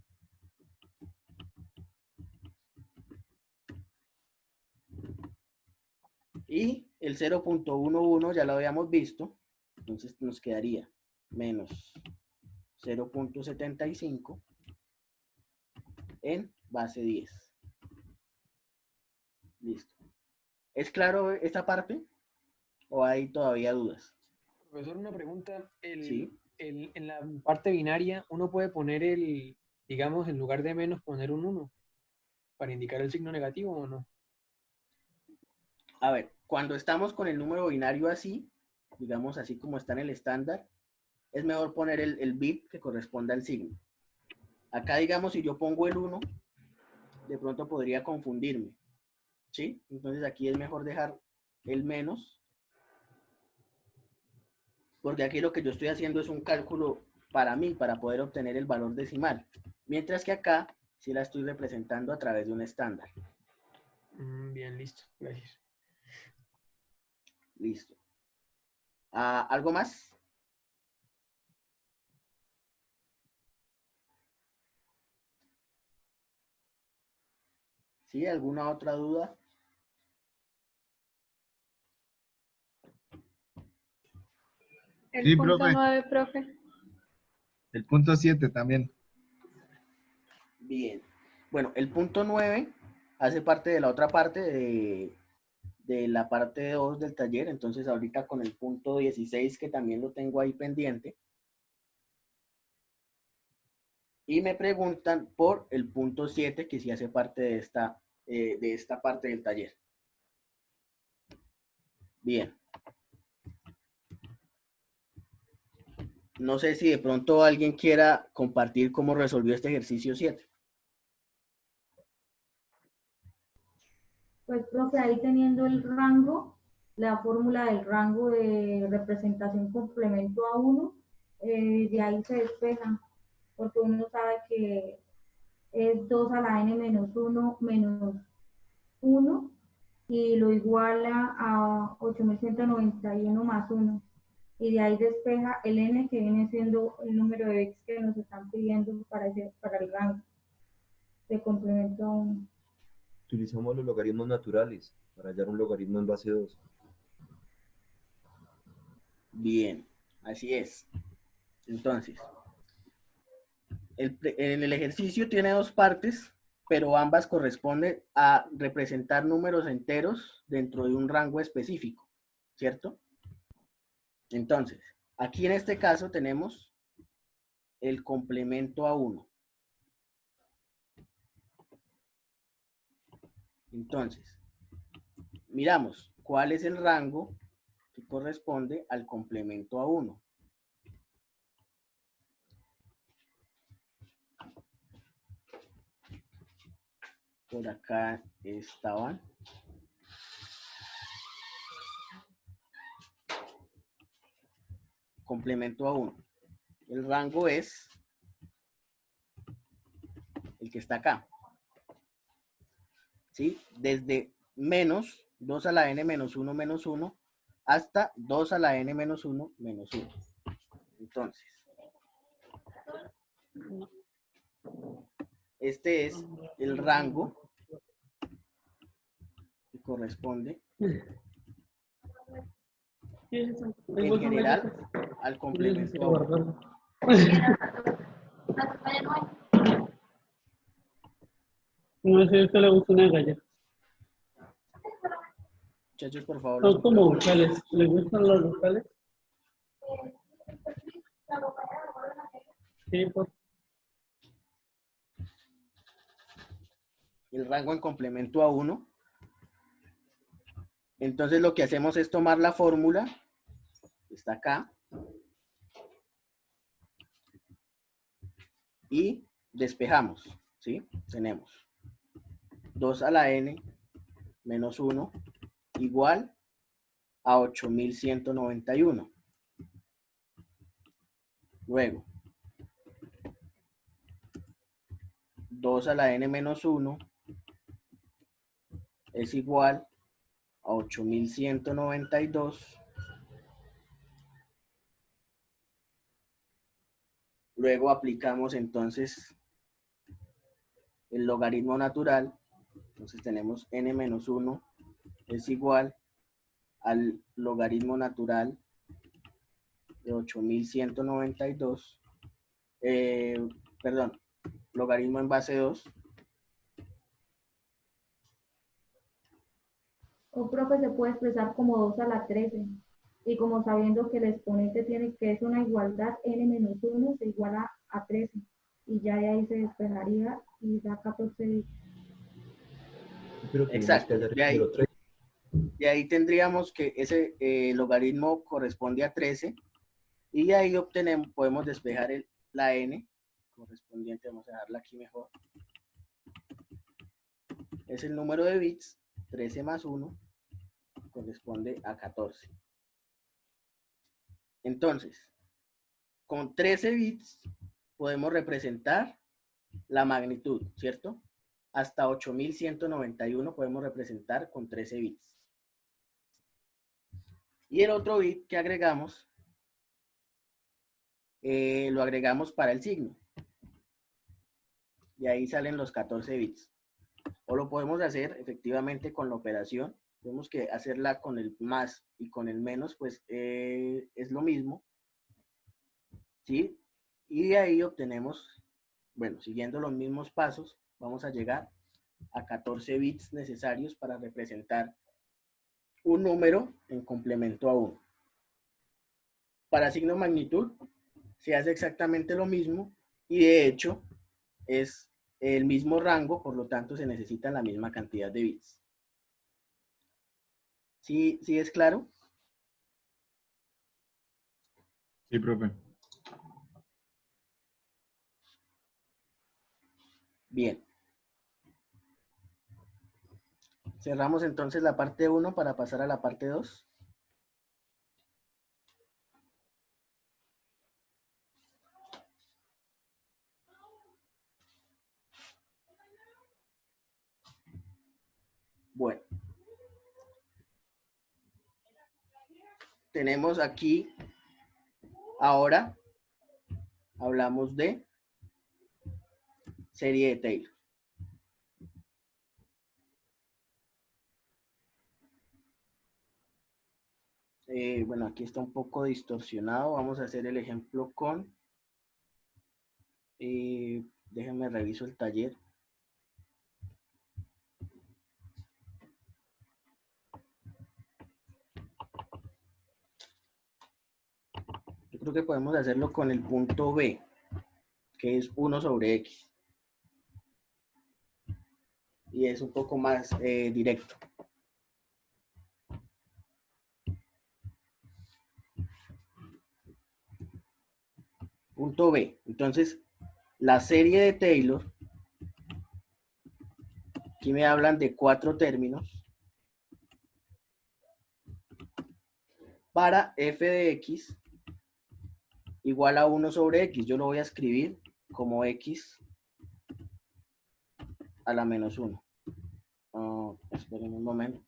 Y el 0.11 ya lo habíamos visto, entonces nos quedaría menos 0.75 en base 10. Listo. ¿Es claro esta parte? ¿O hay todavía dudas? Profesor, una pregunta. Sí. En la parte binaria, uno puede poner digamos, en lugar de menos, poner un 1 para indicar el signo negativo o no. A ver, cuando estamos con el número binario así, digamos así como está en el estándar, es mejor poner el bit que corresponda al signo. Acá, digamos, si yo pongo el 1, de pronto podría confundirme. ¿Sí? Entonces aquí es mejor dejar el menos, porque aquí lo que yo estoy haciendo es un cálculo para mí, para poder obtener el valor decimal. Mientras que acá sí la estoy representando a través de un estándar. Bien, listo. Gracias. Listo. ¿Algo más? ¿Sí? ¿Alguna otra duda? El Sí, punto profe. 9, profe. El punto 7 también. Bien. Bueno, el punto 9 hace parte de la otra parte de la parte 2 del taller. Entonces ahorita con el punto 16 que también lo tengo ahí pendiente. Y me preguntan por el punto 7 que sí hace parte de esta parte del taller. Bien. No sé si de pronto alguien quiera compartir cómo resolvió este ejercicio 7. Pues, profe, ahí teniendo el rango, la fórmula del rango de representación complemento a 1, de ahí se despeja, porque uno sabe que es 2 a la n menos 1 menos 1 y lo iguala a 8191 más 1. Y de ahí despeja el n, que viene siendo el número de bits que nos están pidiendo para el rango de complemento a 1. Utilizamos los logaritmos naturales para hallar un logaritmo en base 2. Bien, así es. Entonces, en el ejercicio tiene dos partes, pero ambas corresponden a representar números enteros dentro de un rango específico, ¿cierto? Entonces, aquí en este caso tenemos el complemento a 1. Entonces, miramos cuál es el rango que corresponde al complemento a 1. Por acá estaban. Complemento a 1. El rango es el que está acá. ¿Sí? Desde menos 2 a la n menos 1 hasta 2 a la n menos 1 menos 1. Entonces, este es el rango que corresponde en general al complemento a 1. No sé si a usted le gusta una galleta. Muchachos, por favor, Son los como micrófonos. vocales. ¿Le gustan los vocales? Sí, pues. El rango en complemento a 1 Entonces lo que hacemos es tomar la fórmula, que está acá, y despejamos, ¿sí? Tenemos 2 a la n menos 1 igual a 8191. Luego, 2 a la n menos 1 es igual a 8192. Luego aplicamos entonces el logaritmo natural. Entonces tenemos n menos 1 es igual al logaritmo natural de 8192. Perdón, logaritmo en base 2. Un profe se puede expresar como 2 a la 13. Y como sabiendo que el exponente tiene que es una igualdad, n menos 1 se iguala a 13. Y ya de ahí se despejaría y da 14. Pero tenemos que Exacto. hallar De el ahí, número 3. de ahí tendríamos que ese logaritmo corresponde a 13. Y de ahí podemos despejar la n correspondiente. Vamos a dejarla aquí mejor. Es el número de bits. 13 más 1 corresponde a 14. Entonces, con 13 bits podemos representar la magnitud, ¿cierto? Hasta 8191 podemos representar con 13 bits. Y el otro bit que agregamos, lo agregamos para el signo. Y ahí salen los 14 bits. O lo podemos hacer efectivamente con la operación. Tenemos que hacerla con el más y con el menos, pues es lo mismo. ¿Sí? Y de ahí obtenemos, bueno, siguiendo los mismos pasos, vamos a llegar a 14 bits necesarios para representar un número en complemento a 1. Para signo magnitud se hace exactamente lo mismo y de hecho es el mismo rango, por lo tanto se necesita la misma cantidad de bits. ¿Sí es claro? Sí, profe. Bien. Cerramos entonces la parte 1 para pasar a la parte 2. Bueno. Tenemos aquí, ahora, hablamos de serie de Taylor. Bueno, aquí está un poco distorsionado. Vamos a hacer el ejemplo con... déjenme reviso el taller. Yo creo que podemos hacerlo con el punto B, que es 1 sobre X. Y es un poco más directo. Punto B. Entonces, la serie de Taylor, aquí me hablan de 4 términos. Para f de x igual a 1 sobre x. Yo lo voy a escribir como x a la menos 1. Esperen un momento.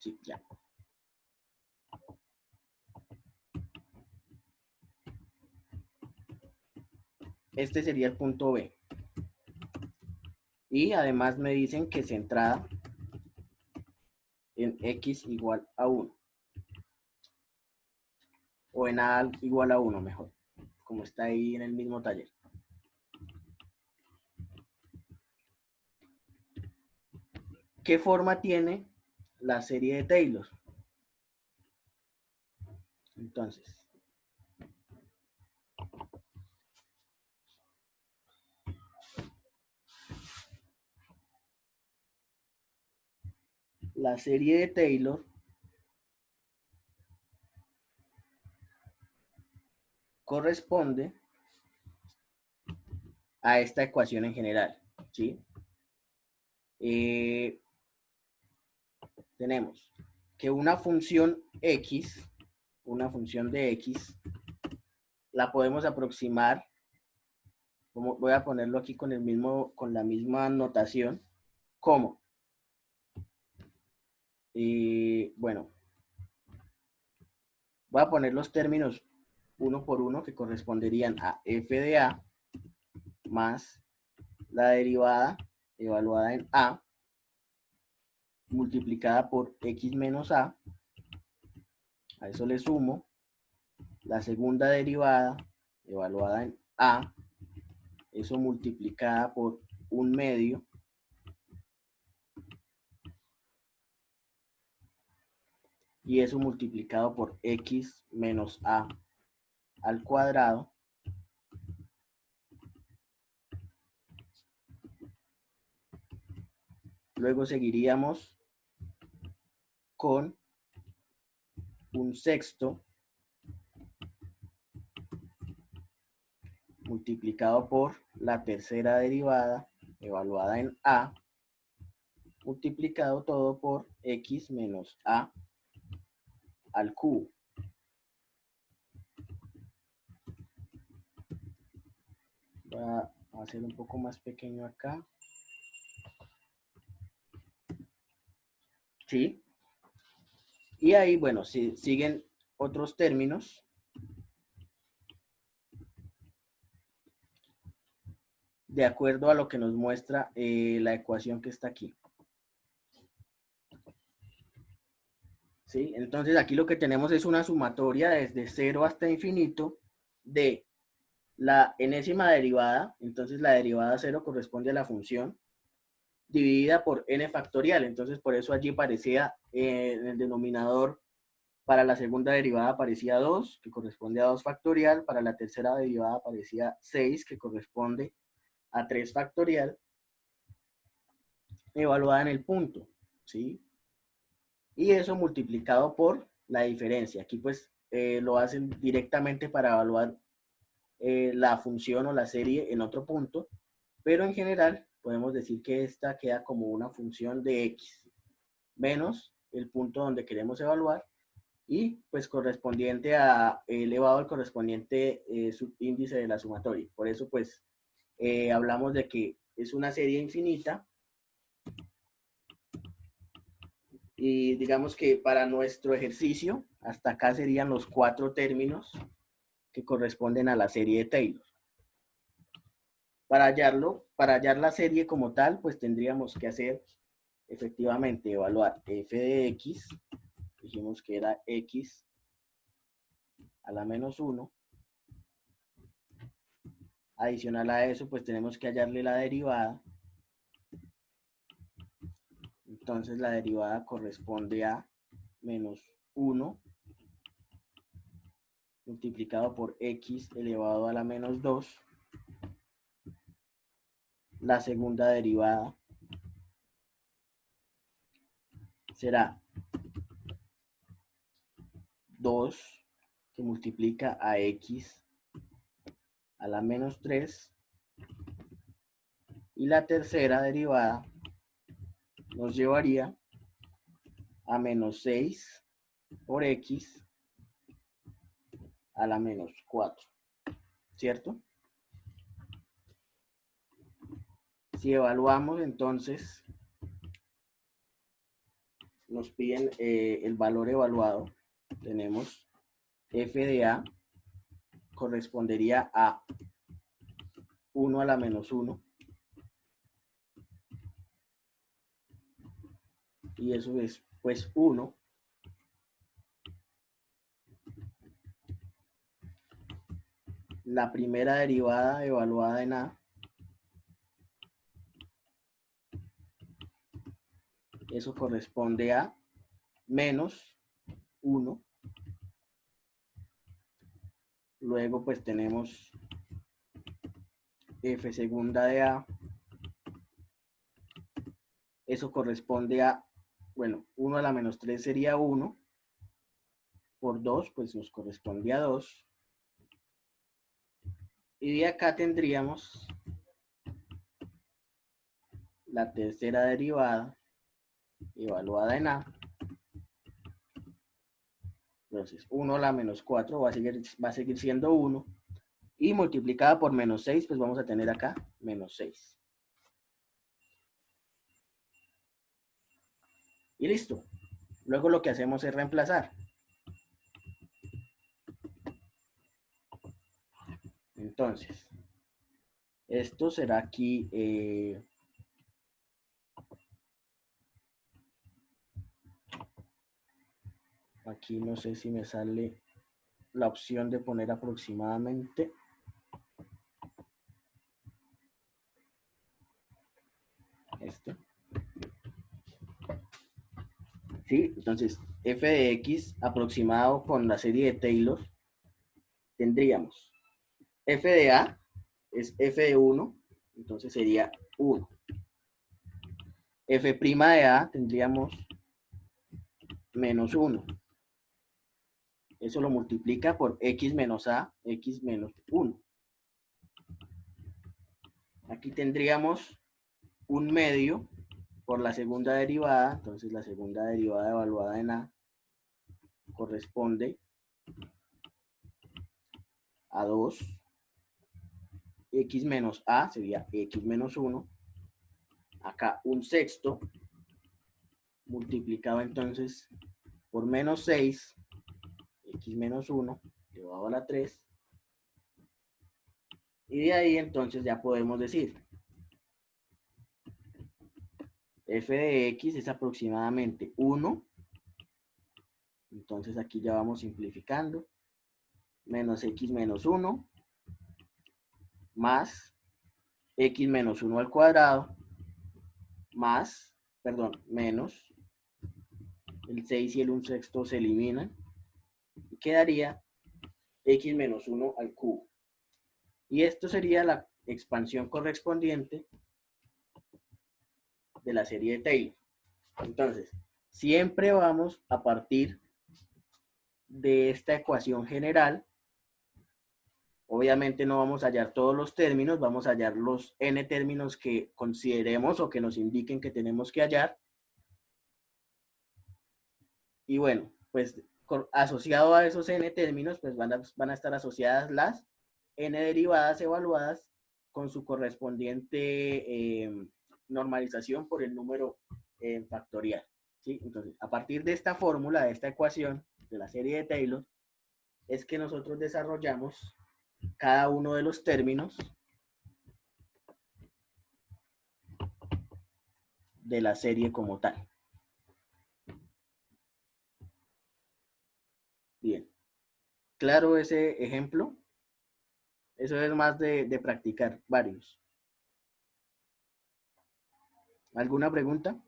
Sí, ya. Este sería el punto B. Y además me dicen que centrada en x igual a 1. O en a igual a 1 mejor, como está ahí en el mismo taller. ¿Qué forma tiene la serie de Taylor? Entonces, la serie de Taylor corresponde a esta ecuación en general, ¿sí? Tenemos que una función x, una función de x, la podemos aproximar, como voy a ponerlo aquí con la misma notación, como, bueno, voy a poner los términos uno por uno que corresponderían a f de a más la derivada evaluada en a multiplicada por x menos a eso le sumo la segunda derivada evaluada en a, eso multiplicada por 1/2 y eso multiplicado por x menos a al cuadrado luego seguiríamos con 1/6 multiplicado por la tercera derivada evaluada en a multiplicado todo por x menos a al cubo. Voy a hacer un poco más pequeño acá. ¿Sí? Y ahí, bueno, siguen otros términos. De acuerdo a lo que nos muestra la ecuación que está aquí. ¿Sí? Entonces aquí lo que tenemos es una sumatoria desde 0 hasta infinito de la enésima derivada, entonces la derivada 0 corresponde a la función, dividida por n factorial, entonces por eso allí parecía en el denominador, para la segunda derivada aparecía 2, que corresponde a 2 factorial, para la tercera derivada aparecía 6, que corresponde a 3 factorial, evaluada en el punto, ¿sí? Y eso multiplicado por la diferencia. Aquí pues lo hacen directamente para evaluar la función o la serie en otro punto, pero en general podemos decir que esta queda como una función de x menos el punto donde queremos evaluar y pues correspondiente a elevado al correspondiente subíndice de la sumatoria. Por eso pues hablamos de que es una serie infinita y digamos que para nuestro ejercicio hasta acá serían los 4 términos que corresponden a la serie de Taylor. Para hallar la serie como tal, pues tendríamos que hacer efectivamente evaluar f de x, dijimos que era x a la menos 1, adicional a eso, pues tenemos que hallarle la derivada, entonces la derivada corresponde a menos 1 multiplicado por x elevado a la menos 2, la segunda derivada será 2 que multiplica a x a la menos 3 y la tercera derivada nos llevaría a menos 6 por x a la menos 4, ¿cierto? Si evaluamos entonces, nos piden el valor evaluado, tenemos f de a correspondería a 1 a la menos 1 y eso es pues 1. La primera derivada evaluada en A, eso corresponde a menos 1. Luego pues tenemos f segunda de A, eso corresponde a, bueno, 1 a la menos 3 sería 1, por 2 pues nos corresponde a 2. Y de acá tendríamos la tercera derivada evaluada en A. Entonces, 1 a la menos 4 va a seguir siendo 1. Y multiplicada por menos 6, pues vamos a tener acá menos 6. Y listo. Luego lo que hacemos es reemplazar. Entonces, esto será aquí... aquí no sé si me sale la opción de poner aproximadamente. Este. ¿Sí? Entonces, f de x aproximado con la serie de Taylor, tendríamos f de a es f de 1, entonces sería 1. F' de a tendríamos menos 1. Eso lo multiplica por x menos a, x menos 1. Aquí tendríamos un medio por la segunda derivada, entonces la segunda derivada evaluada en a corresponde a 2. X menos a sería x menos 1. Acá un sexto multiplicado entonces por menos 6, x menos 1 elevado a la 3. Y de ahí entonces ya podemos decir f de x es aproximadamente 1. Entonces aquí ya vamos simplificando. Menos x menos 1 más x menos 1 al cuadrado más, perdón, menos el 6 y el 1 sexto se eliminan y quedaría x menos 1 al cubo. Y esto sería la expansión correspondiente de la serie de Taylor. Entonces, siempre vamos a partir de esta ecuación general. Obviamente no vamos a hallar todos los términos, vamos a hallar los n términos que consideremos o que nos indiquen que tenemos que hallar. Y bueno, pues asociado a esos n términos, pues van a estar asociadas las n derivadas evaluadas con su correspondiente normalización por el número factorial. ¿Sí? Entonces, a partir de esta fórmula, de esta ecuación de la serie de Taylor, es que nosotros desarrollamos cada uno de los términos de la serie como tal. Bien. ¿Claro ese ejemplo? Eso es más de practicar varios. ¿Alguna pregunta?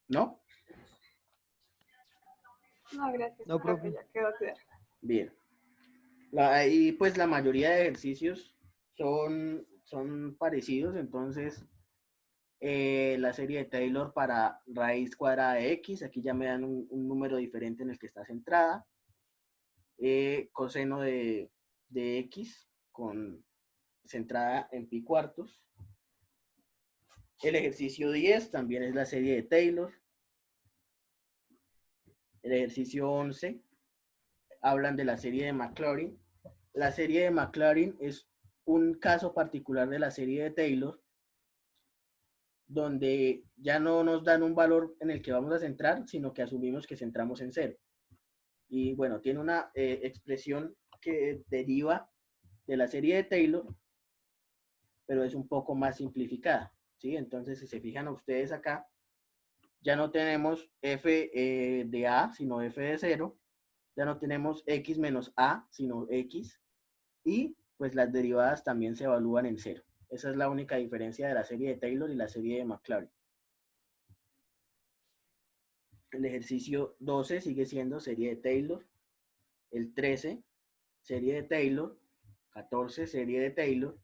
¿No? No, gracias, No, profe, profe. ya quedó claro. Bien. Ahí pues la mayoría de ejercicios son parecidos, entonces la serie de Taylor para raíz cuadrada de x, aquí ya me dan un número diferente en el que está centrada. Coseno de x con centrada en pi cuartos. El ejercicio 10 también es la serie de Taylor. El ejercicio 11 hablan de la serie de Maclaurin. La serie de Maclaurin es un caso particular de la serie de Taylor donde ya no nos dan un valor en el que vamos a centrar, sino que asumimos que centramos en cero. Y bueno, tiene una expresión que deriva de la serie de Taylor, pero es un poco más simplificada, ¿sí? Entonces, si se fijan ustedes acá, ya no tenemos f de a, sino f de 0, ya no tenemos x menos a, sino x, y pues las derivadas también se evalúan en 0. Esa es la única diferencia de la serie de Taylor y la serie de Maclaurin. El ejercicio 12 sigue siendo serie de Taylor, el 13, serie de Taylor, 14, serie de Taylor,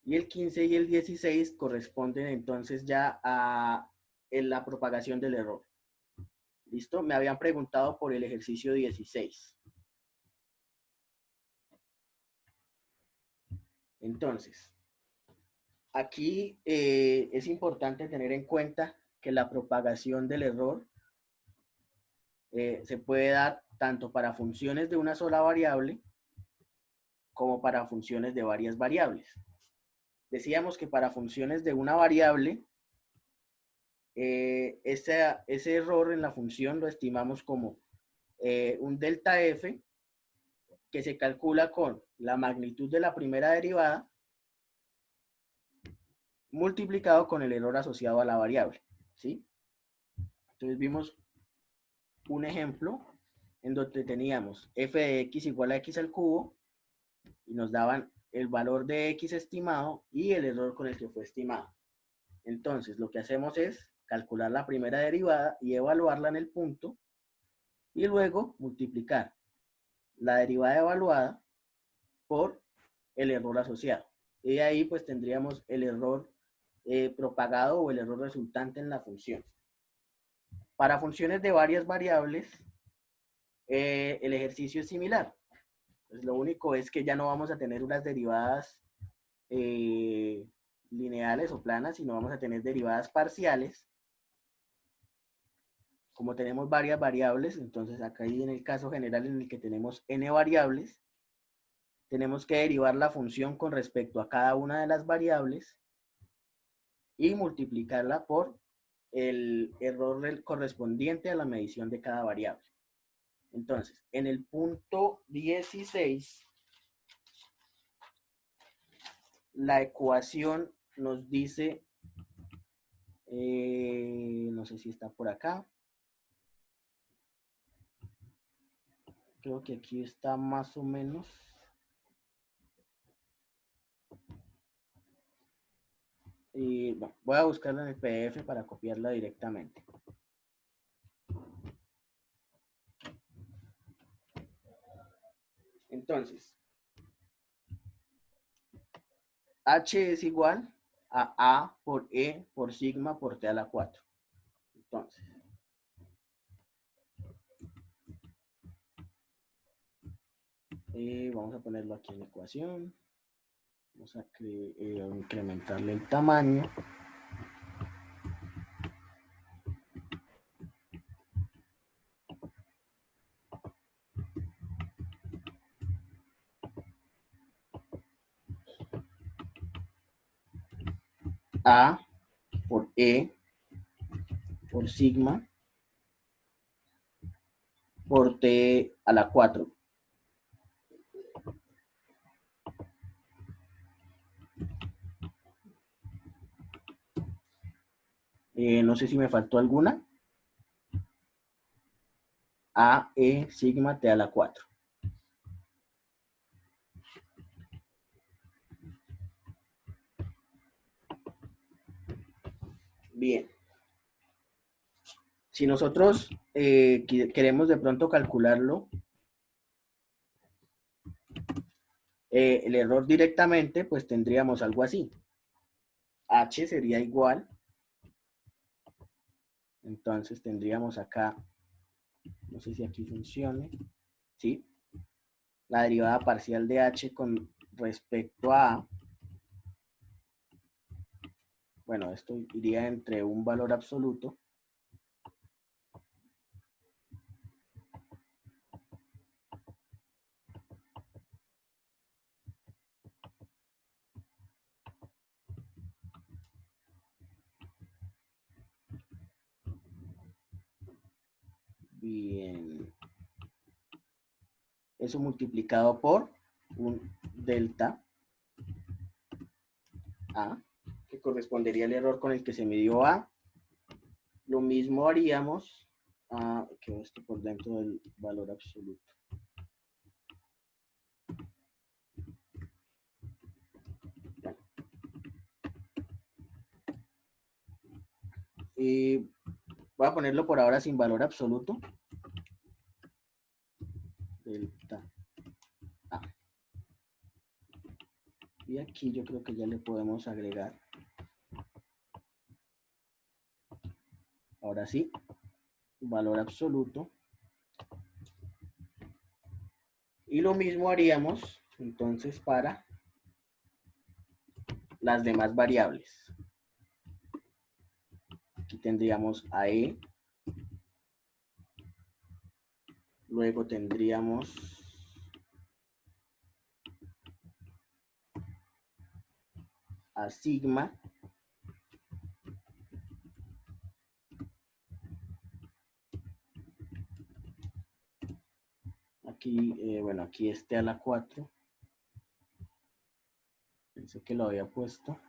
y el 15 y el 16 corresponden entonces ya a la propagación del error. ¿Listo? Me habían preguntado por el ejercicio 16. Entonces, aquí es importante tener en cuenta que la propagación del error se puede dar tanto para funciones de una sola variable como para funciones de varias variables. Decíamos que para funciones de una variable, ese error en la función lo estimamos como un delta f que se calcula con la magnitud de la primera derivada multiplicado con el error asociado a la variable, ¿sí? Entonces vimos un ejemplo en donde teníamos f de x igual a x al cubo y nos daban el valor de x estimado y el error con el que fue estimado. Entonces lo que hacemos es calcular la primera derivada y evaluarla en el punto y luego multiplicar la derivada evaluada por el error asociado. Y ahí pues tendríamos el error propagado o el error resultante en la función. Para funciones de varias variables, el ejercicio es similar. Pues lo único es que ya no vamos a tener unas derivadas lineales o planas, sino vamos a tener derivadas parciales. Como tenemos varias variables, entonces acá en el caso general en el que tenemos n variables, tenemos que derivar la función con respecto a cada una de las variables y multiplicarla por el error correspondiente a la medición de cada variable. Entonces, en el punto 16, la ecuación nos dice, no sé si está por acá, creo que aquí está más o menos. Y bueno, voy a buscarla en el PDF para copiarla directamente. Entonces, H es igual a A por E por sigma por T a la 4. Entonces, vamos a ponerlo aquí en la ecuación. Vamos a incrementarle el tamaño. A por E por sigma por T a la 4. No sé si me faltó alguna. A, E, sigma, T a la 4. Bien. Si nosotros queremos de pronto calcularlo, el error directamente, pues tendríamos algo así. H sería igual. Entonces tendríamos acá, no sé si aquí funcione, ¿sí? La derivada parcial de H con respecto a, bueno, esto iría entre un valor absoluto Bien. Eso multiplicado por un delta A, que correspondería al error con el que se midió A. Lo mismo haríamos, quedó esto por dentro del valor absoluto. Y voy a ponerlo por ahora sin valor absoluto. Delta A. Y aquí yo creo que ya le podemos agregar. Ahora sí, valor absoluto. Y lo mismo haríamos entonces para las demás variables. Aquí tendríamos AE. Luego tendríamos a sigma. Aquí, bueno, aquí a la 4. Pensé que lo había puesto.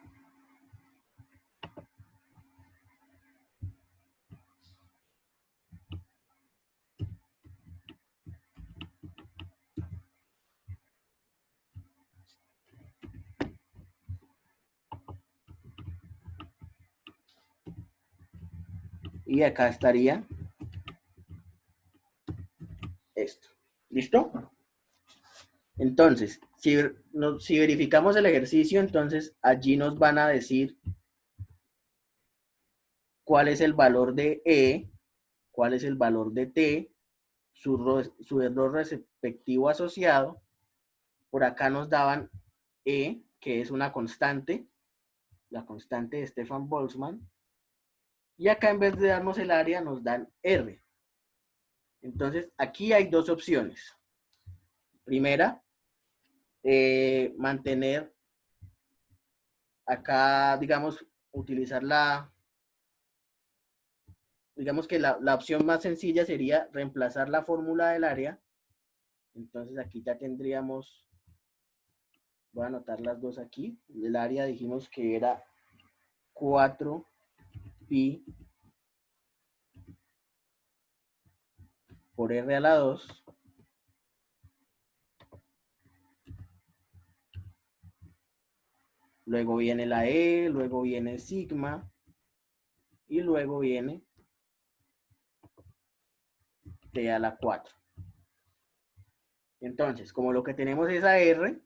Y acá estaría esto. ¿Listo? Entonces, si verificamos el ejercicio, entonces allí nos van a decir cuál es el valor de E, cuál es el valor de T, su error respectivo asociado. Por acá nos daban E, que es una constante, la constante de Stefan Boltzmann. Y acá en vez de darnos el área, nos dan R. Entonces, aquí hay dos opciones. Primera, mantener acá, digamos, utilizar digamos que la opción más sencilla sería reemplazar la fórmula del área. Entonces aquí ya tendríamos, voy a anotar las dos aquí. El área dijimos que era 4pi por r a la 2. Luego viene la E, luego viene sigma y luego viene t a la 4. Entonces, como lo que tenemos es a r,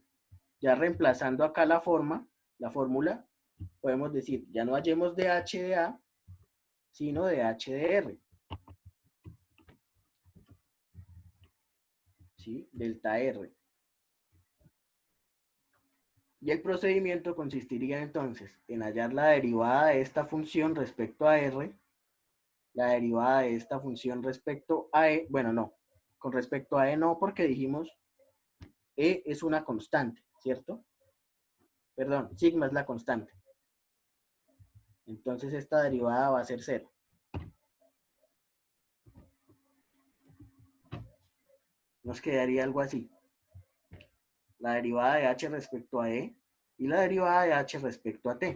ya reemplazando acá la fórmula, podemos decir, ya no hallemos de h de a, sino de h de r. ¿Sí? Delta r. Y el procedimiento consistiría entonces en hallar la derivada de esta función respecto a r, la derivada de esta función respecto a e, bueno, no, con respecto a e no, porque dijimos e es una constante, ¿cierto? Perdón, sigma es la constante. Entonces esta derivada va a ser 0. Nos quedaría algo así. La derivada de h respecto a e y la derivada de h respecto a t.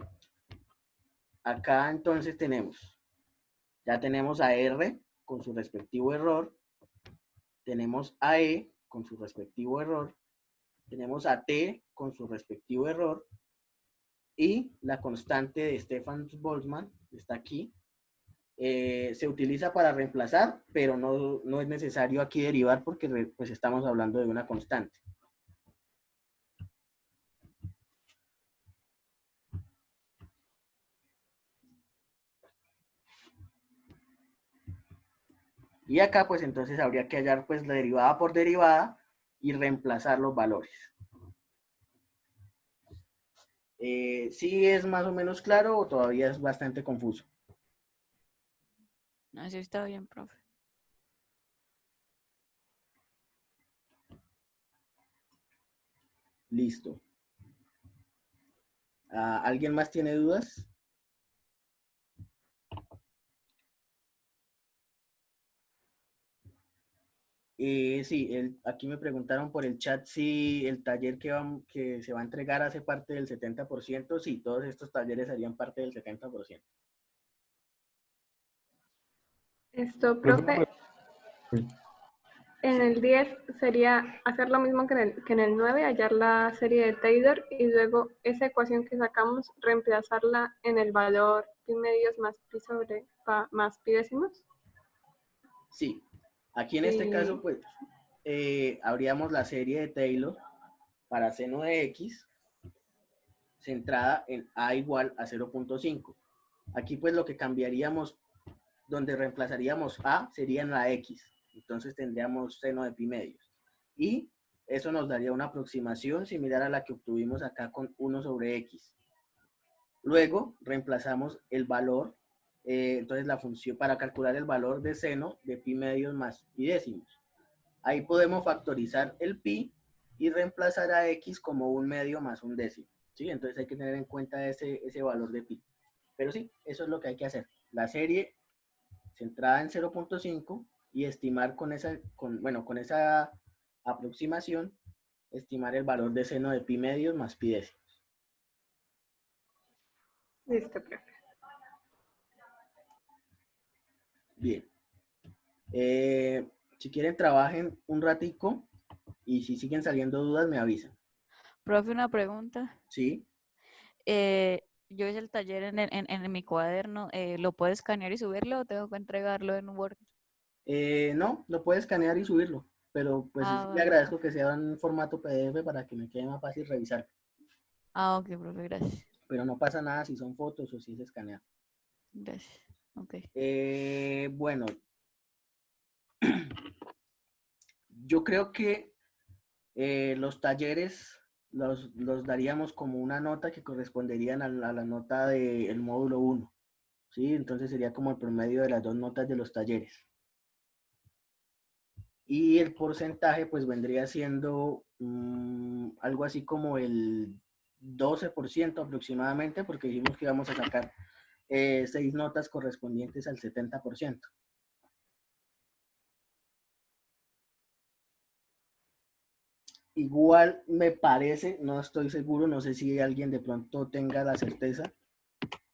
Acá entonces ya tenemos a r con su respectivo error, tenemos a e con su respectivo error, tenemos a t con su respectivo error y la constante de Stefan Boltzmann está aquí. Se utiliza para reemplazar, pero no es necesario aquí derivar porque pues estamos hablando de una constante. Y acá pues entonces habría que hallar pues la derivada por derivada y reemplazar los valores. ¿Sí es más o menos claro o todavía es bastante confuso? Así está bien, profe. Listo. ¿Alguien más tiene dudas? Sí, aquí me preguntaron por el chat si el taller que se va a entregar hace parte del 70%. Sí, todos estos talleres harían parte del 70%. Esto, Profe, profe, en el 10 sería hacer lo mismo que en el 9, hallar la serie de Taylor y luego esa ecuación que sacamos, reemplazarla en el valor pi medios más pi sobre más pi décimos. Sí, aquí en este caso, pues, habríamos la serie de Taylor para seno de x centrada en a igual a 0.5. Aquí, pues, lo que cambiaríamos, donde reemplazaríamos a, sería en la x. Entonces tendríamos seno de pi medios. Y eso nos daría una aproximación similar a la que obtuvimos acá con 1 sobre x. Luego reemplazamos el valor, entonces la función para calcular el valor de seno de pi medios más pi décimos. Ahí podemos factorizar el pi y reemplazar a x como un medio más un décimo. ¿Sí? Entonces hay que tener en cuenta ese valor de pi. Pero sí, eso es lo que hay que hacer. La serie centrada en 0.5 y estimar con esa aproximación, estimar el valor de seno de pi medios más pi décimos. Listo, profe. Bien. Si quieren, trabajen un ratico y si siguen saliendo dudas, me avisan. Profe, una pregunta. Sí. Yo hice el taller en mi cuaderno. ¿Lo puedo escanear y subirlo o tengo que entregarlo en Word? No, lo puedes escanear y subirlo, pero pues sí le Vale. agradezco que sea en formato PDF para que me quede más fácil revisar. Ok, profe, gracias. Pero no pasa nada si son fotos o si es escaneado. Gracias. Ok. Bueno, yo creo que los talleres los daríamos como una nota que corresponderían a la nota del módulo 1. ¿Sí? Entonces sería como el promedio de las dos notas de los talleres. Y el porcentaje pues vendría siendo algo así como el 12% aproximadamente, porque dijimos que íbamos a sacar 6 notas correspondientes al 70%. Igual me parece, no estoy seguro, no sé si alguien de pronto tenga la certeza,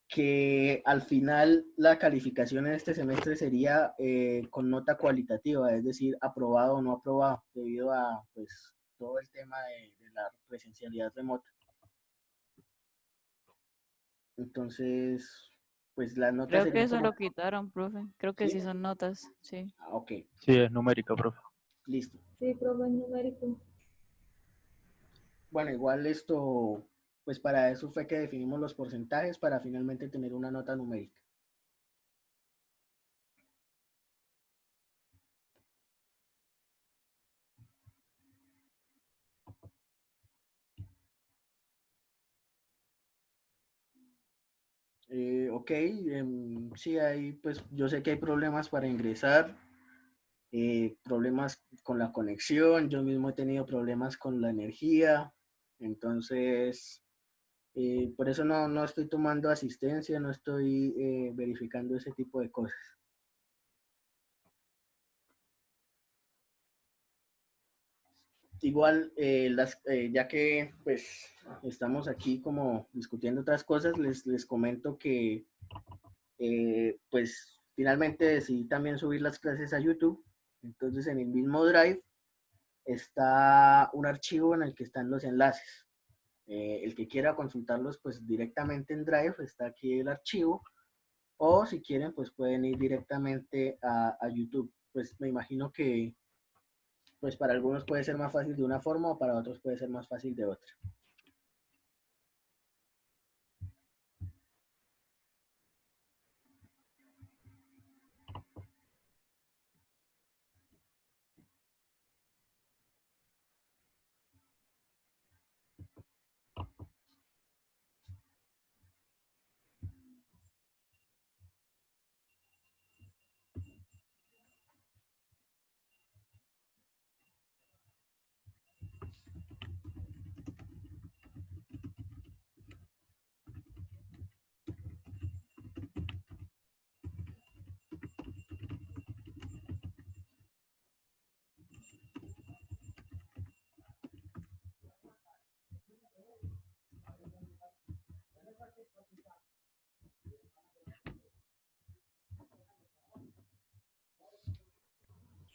que al final la calificación en este semestre sería con nota cualitativa, es decir, aprobado o no aprobado, debido a pues todo el tema de la presencialidad remota. Entonces, pues las notas Creo que serían eso como... lo quitaron, profe. Creo que ¿Sí? sí son notas, sí. Ah, ok, Sí, es numérico, profe. listo. Sí, profe, numérico. Bueno, igual esto, pues para eso fue que definimos los porcentajes para finalmente tener una nota numérica. Ok, sí, pues yo sé que hay problemas para ingresar, problemas con la conexión, yo mismo he tenido problemas con la energía, entonces por eso no estoy tomando asistencia, no estoy verificando ese tipo de cosas. Igual, ya que pues estamos aquí como discutiendo otras cosas, les comento que pues finalmente decidí también subir las clases a YouTube. Entonces en el mismo Drive está un archivo en el que están los enlaces. El que quiera consultarlos pues directamente en Drive, está aquí el archivo. O si quieren pues pueden ir directamente a YouTube. Pues me imagino que pues para algunos puede ser más fácil de una forma o para otros puede ser más fácil de otra.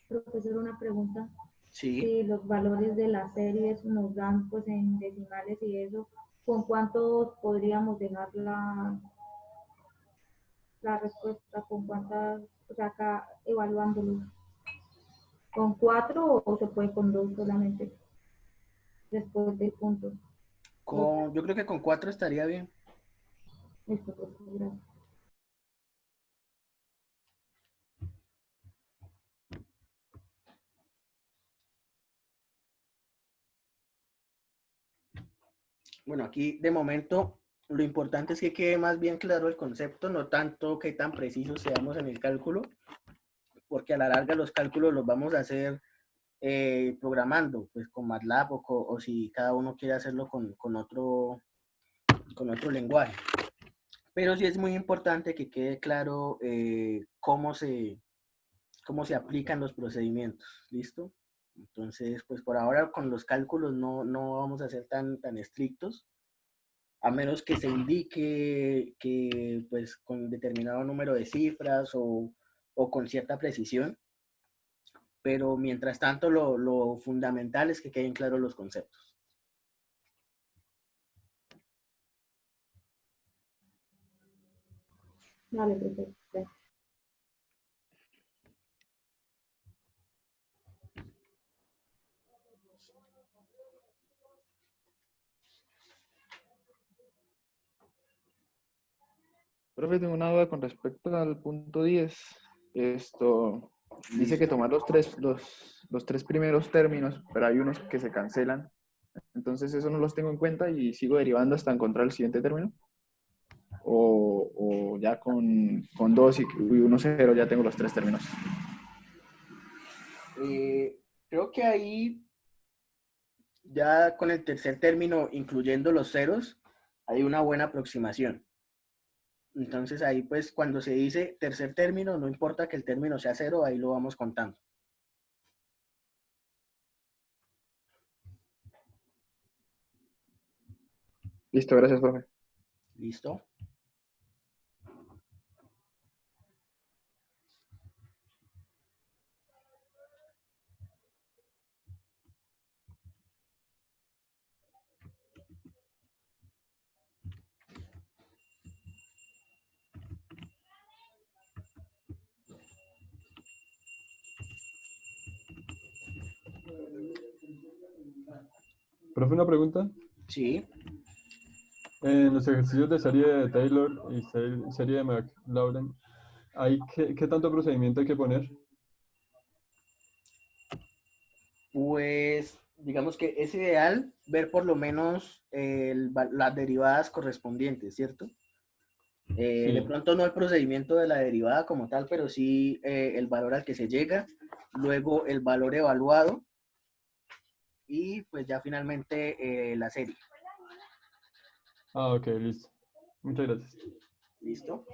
Profesor, una pregunta. Sí. Si los valores de las series nos dan pues en decimales y eso, ¿con cuántos podríamos dejar la respuesta? ¿Con cuántas, o sea, acá evaluándolos? ¿Con 4 o se puede con 2 solamente después del punto? Yo creo que con 4 estaría bien. Listo, profesor, gracias. Bueno, aquí de momento lo importante es que quede más bien claro el concepto, no tanto que tan precisos seamos en el cálculo, porque a la larga los cálculos los vamos a hacer programando, pues con MATLAB o si cada uno quiere hacerlo con otro lenguaje. Pero sí es muy importante que quede claro cómo se aplican los procedimientos, ¿listo? Entonces, pues por ahora con los cálculos no vamos a ser tan estrictos, a menos que se indique que pues con determinado número de cifras o con cierta precisión, pero mientras tanto lo fundamental es que queden claros los conceptos. Vale, perfecto. Profe, tengo una duda con respecto al punto 10. Esto dice que tomar los tres primeros términos, pero hay unos que se cancelan. Entonces, eso no los tengo en cuenta y sigo derivando hasta encontrar el siguiente término. O ya con 2 y 1, 0 ya tengo los tres términos. Creo que ahí, ya con el tercer término, incluyendo los ceros, hay una buena aproximación. Entonces ahí pues cuando se dice tercer término, no importa que el término sea 0, ahí lo vamos contando. Listo, gracias, profe. ¿Listo? Profe, una pregunta. Sí. En los ejercicios de serie de Taylor y serie de McLaurin, ¿qué tanto procedimiento hay que poner? Pues digamos que es ideal ver por lo menos las derivadas correspondientes, ¿cierto? De Sí. pronto no el procedimiento de la derivada como tal, pero sí el valor al que se llega, luego el valor evaluado y pues ya finalmente la serie. Ah, ok, listo. Muchas gracias. ¿Listo?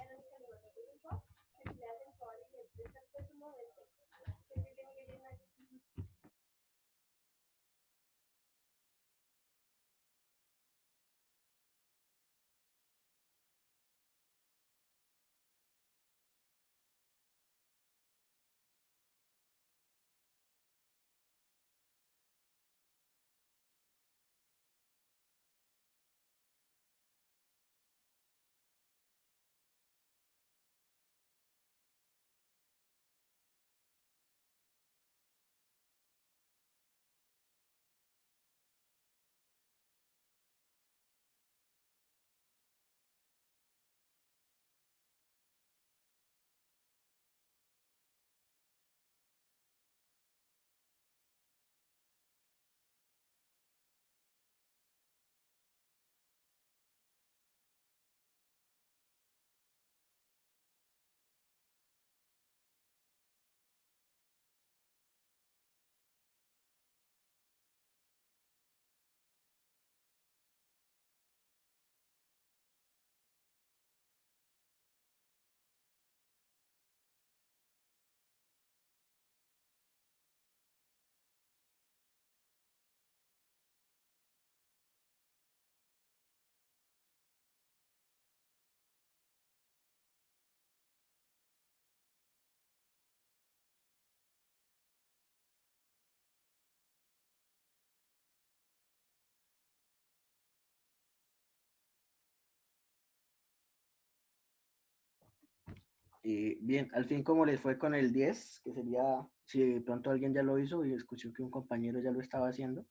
Bien, al fin, ¿cómo les fue con el 10? Que sería, si de pronto alguien ya lo hizo y escuchó que un compañero ya lo estaba haciendo.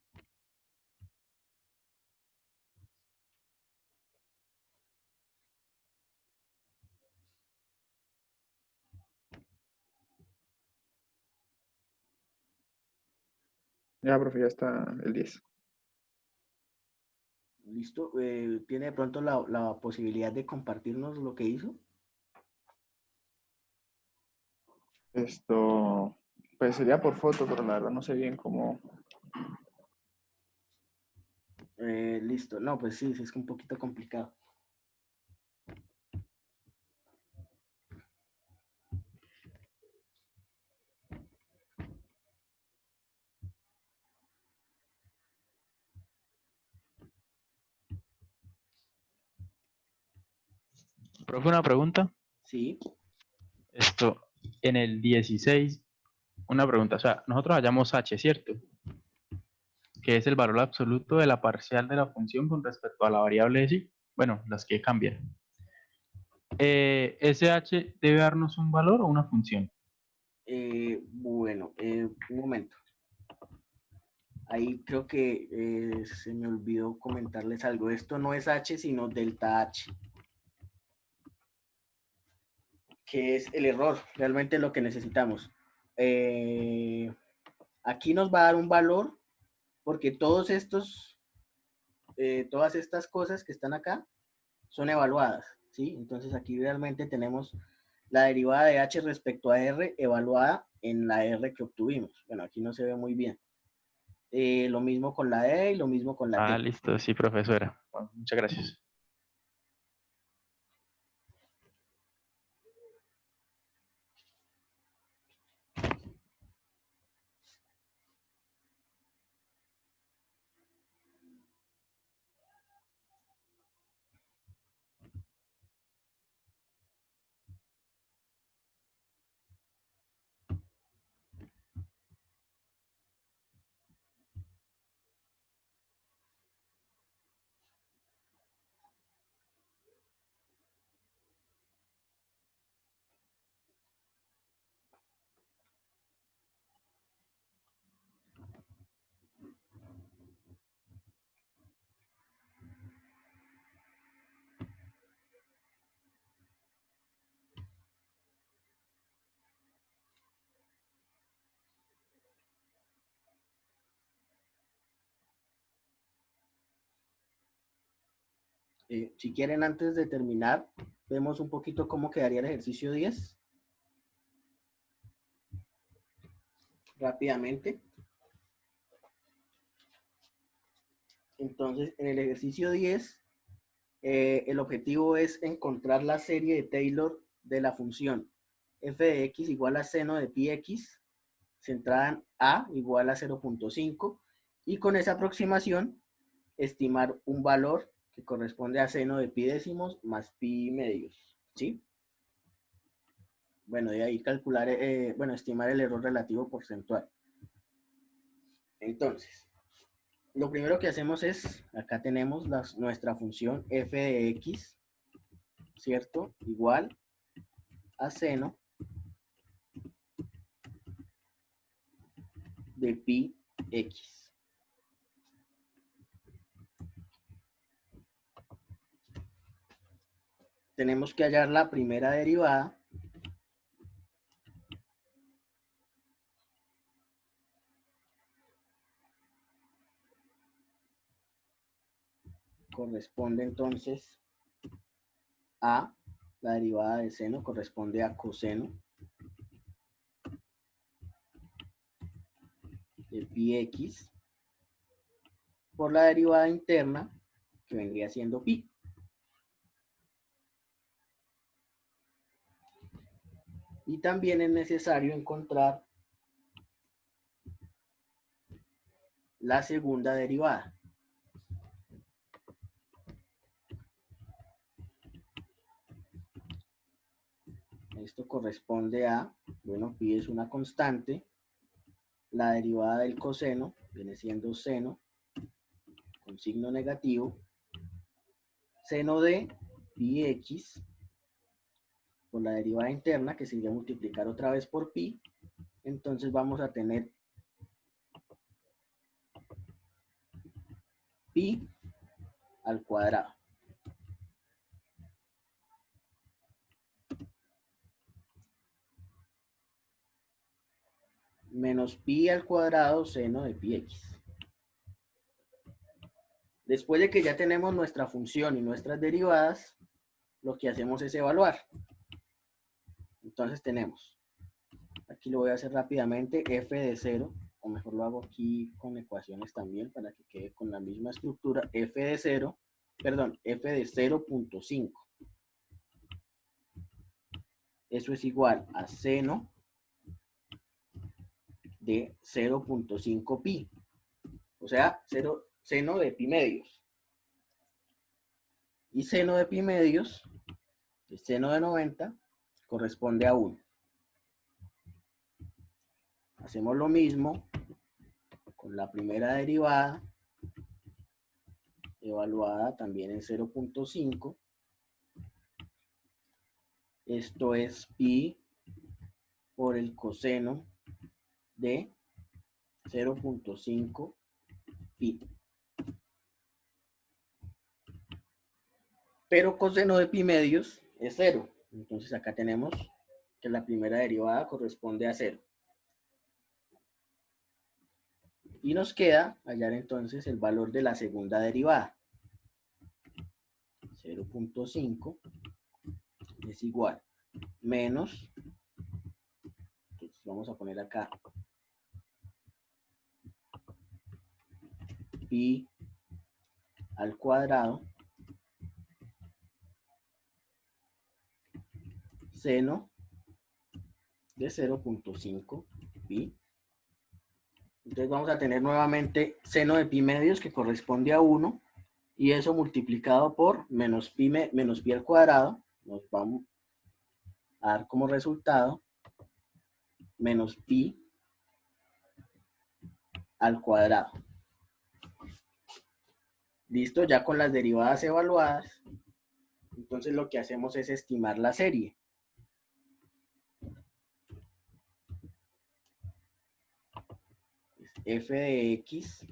Ya, profe, ya está el 10. ¿Listo? ¿Tiene de pronto la posibilidad de compartirnos lo que hizo? Pues sería por foto, pero la verdad no sé bien cómo. Listo. No, pues sí, es un poquito complicado. Profe, una pregunta. Sí. En el 16, una pregunta. O sea, nosotros hallamos h, ¿cierto? Que es el valor absoluto de la parcial de la función con respecto a la variable de sí. Bueno, las que cambian. ¿Ese h debe darnos un valor o una función? Bueno, un momento. Ahí creo que se me olvidó comentarles algo. Esto no es h, sino delta h, que es el error, realmente lo que necesitamos. Aquí nos va a dar un valor porque todas estas cosas que están acá son evaluadas, ¿sí? Entonces aquí realmente tenemos la derivada de h respecto a r evaluada en la r que obtuvimos. Bueno, aquí no se ve muy bien. Lo mismo con la e y lo mismo con la t. Listo, sí, profesora. Bueno, muchas gracias. Si quieren, antes de terminar, vemos un poquito cómo quedaría el ejercicio 10. Rápidamente. Entonces, en el ejercicio 10, el objetivo es encontrar la serie de Taylor de la función f de x igual a seno de pi x, centrada en a igual a 0.5, y con esa aproximación, estimar un valor que corresponde a seno de pi décimos más pi medios, ¿sí? Bueno, de ahí calcular, estimar el error relativo porcentual. Entonces, lo primero que hacemos es, acá tenemos nuestra función f de x, ¿cierto? Igual a seno de pi x. Tenemos que hallar la primera derivada corresponde entonces a la derivada de seno, corresponde a coseno de pi x por la derivada interna que vendría siendo pi. Y también es necesario encontrar la segunda derivada. Esto corresponde a, bueno, pi es una constante, la derivada del coseno viene siendo seno con signo negativo, seno de pi x por la derivada interna, que sería multiplicar otra vez por pi. Entonces vamos a tener pi al cuadrado. Menos pi al cuadrado seno de pi x. Después de que ya tenemos nuestra función y nuestras derivadas, lo que hacemos es evaluar. Entonces tenemos, aquí lo voy a hacer rápidamente, f de 0, o mejor lo hago aquí con ecuaciones también para que quede con la misma estructura, f de 0, perdón, f de 0.5. Eso es igual a seno de 0.5 pi, o sea, seno de pi medios. Y seno de pi medios, el seno de 90, corresponde a 1. Hacemos lo mismo con la primera derivada, evaluada también en 0.5. Esto es pi por el coseno de 0.5 pi. Pero coseno de pi medios es 0. Entonces acá tenemos que la primera derivada corresponde a 0. Y nos queda hallar entonces el valor de la segunda derivada. 0.5 es igual menos, entonces vamos a poner acá pi al cuadrado seno de 0.5 pi. Entonces vamos a tener nuevamente seno de pi medios que corresponde a 1 y eso multiplicado por menos pi al cuadrado nos vamos a dar como resultado menos pi al cuadrado. Listo, ya con las derivadas evaluadas, entonces lo que hacemos es estimar la serie. F de x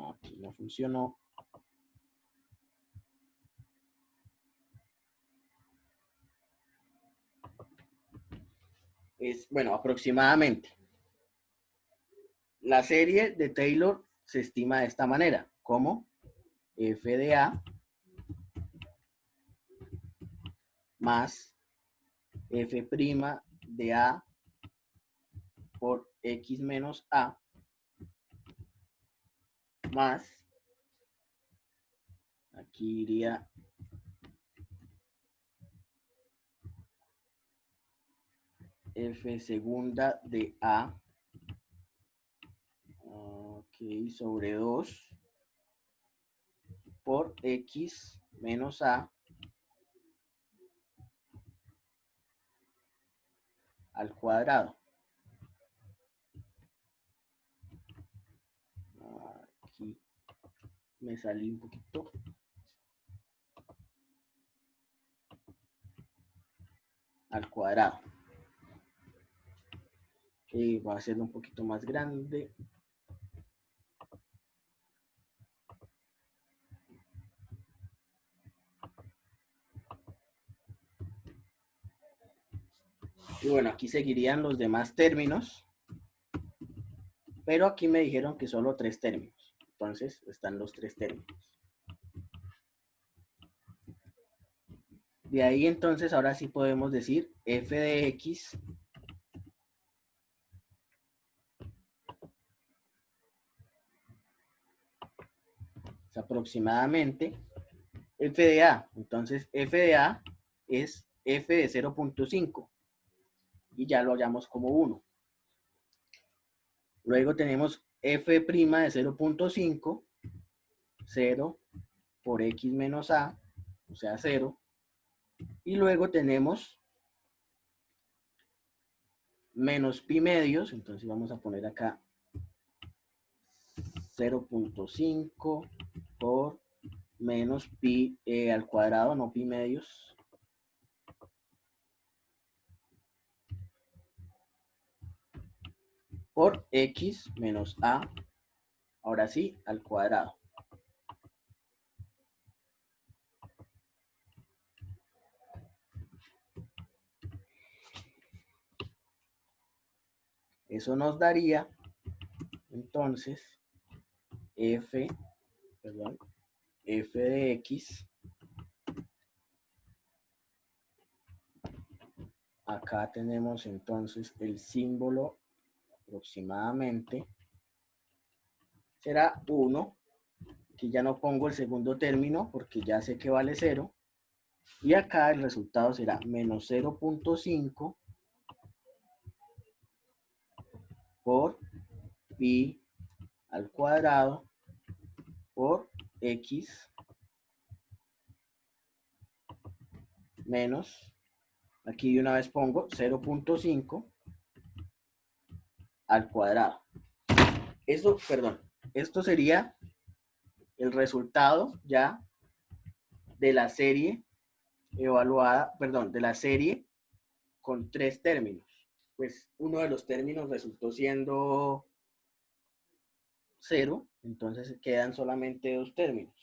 aquí no funcionó. Es, bueno, aproximadamente. La serie de Taylor se estima de esta manera, como f de a más f' de a por x menos a más, aquí iría f segunda de a, ok, sobre 2 por x menos a al cuadrado. Aquí me salí un poquito. Al cuadrado. Y voy a hacerlo un poquito más grande. Y bueno, aquí seguirían los demás términos. Pero aquí me dijeron que solo 3 términos. Entonces están los 3 términos. De ahí entonces ahora sí podemos decir f de x es aproximadamente f de a. Entonces f de a es f de 0.5 y ya lo hallamos como 1. Luego tenemos f' de 0.5, 0 por x menos a, o sea 0. Y luego tenemos menos pi medios, entonces vamos a poner acá 0.5 por menos pi al cuadrado, no pi medios, por x menos a, ahora sí, al cuadrado. Eso nos daría, entonces, f de x, acá tenemos entonces el símbolo aproximadamente, será 1, que ya no pongo el segundo término porque ya sé que vale 0, y acá el resultado será menos 0.5 por pi al cuadrado por x menos, aquí de una vez pongo 0.5 al cuadrado. Eso, perdón, esto sería el resultado ya de la serie evaluada, perdón, de la serie con 3 términos. Pues uno de los términos resultó siendo 0, entonces quedan solamente 2 términos.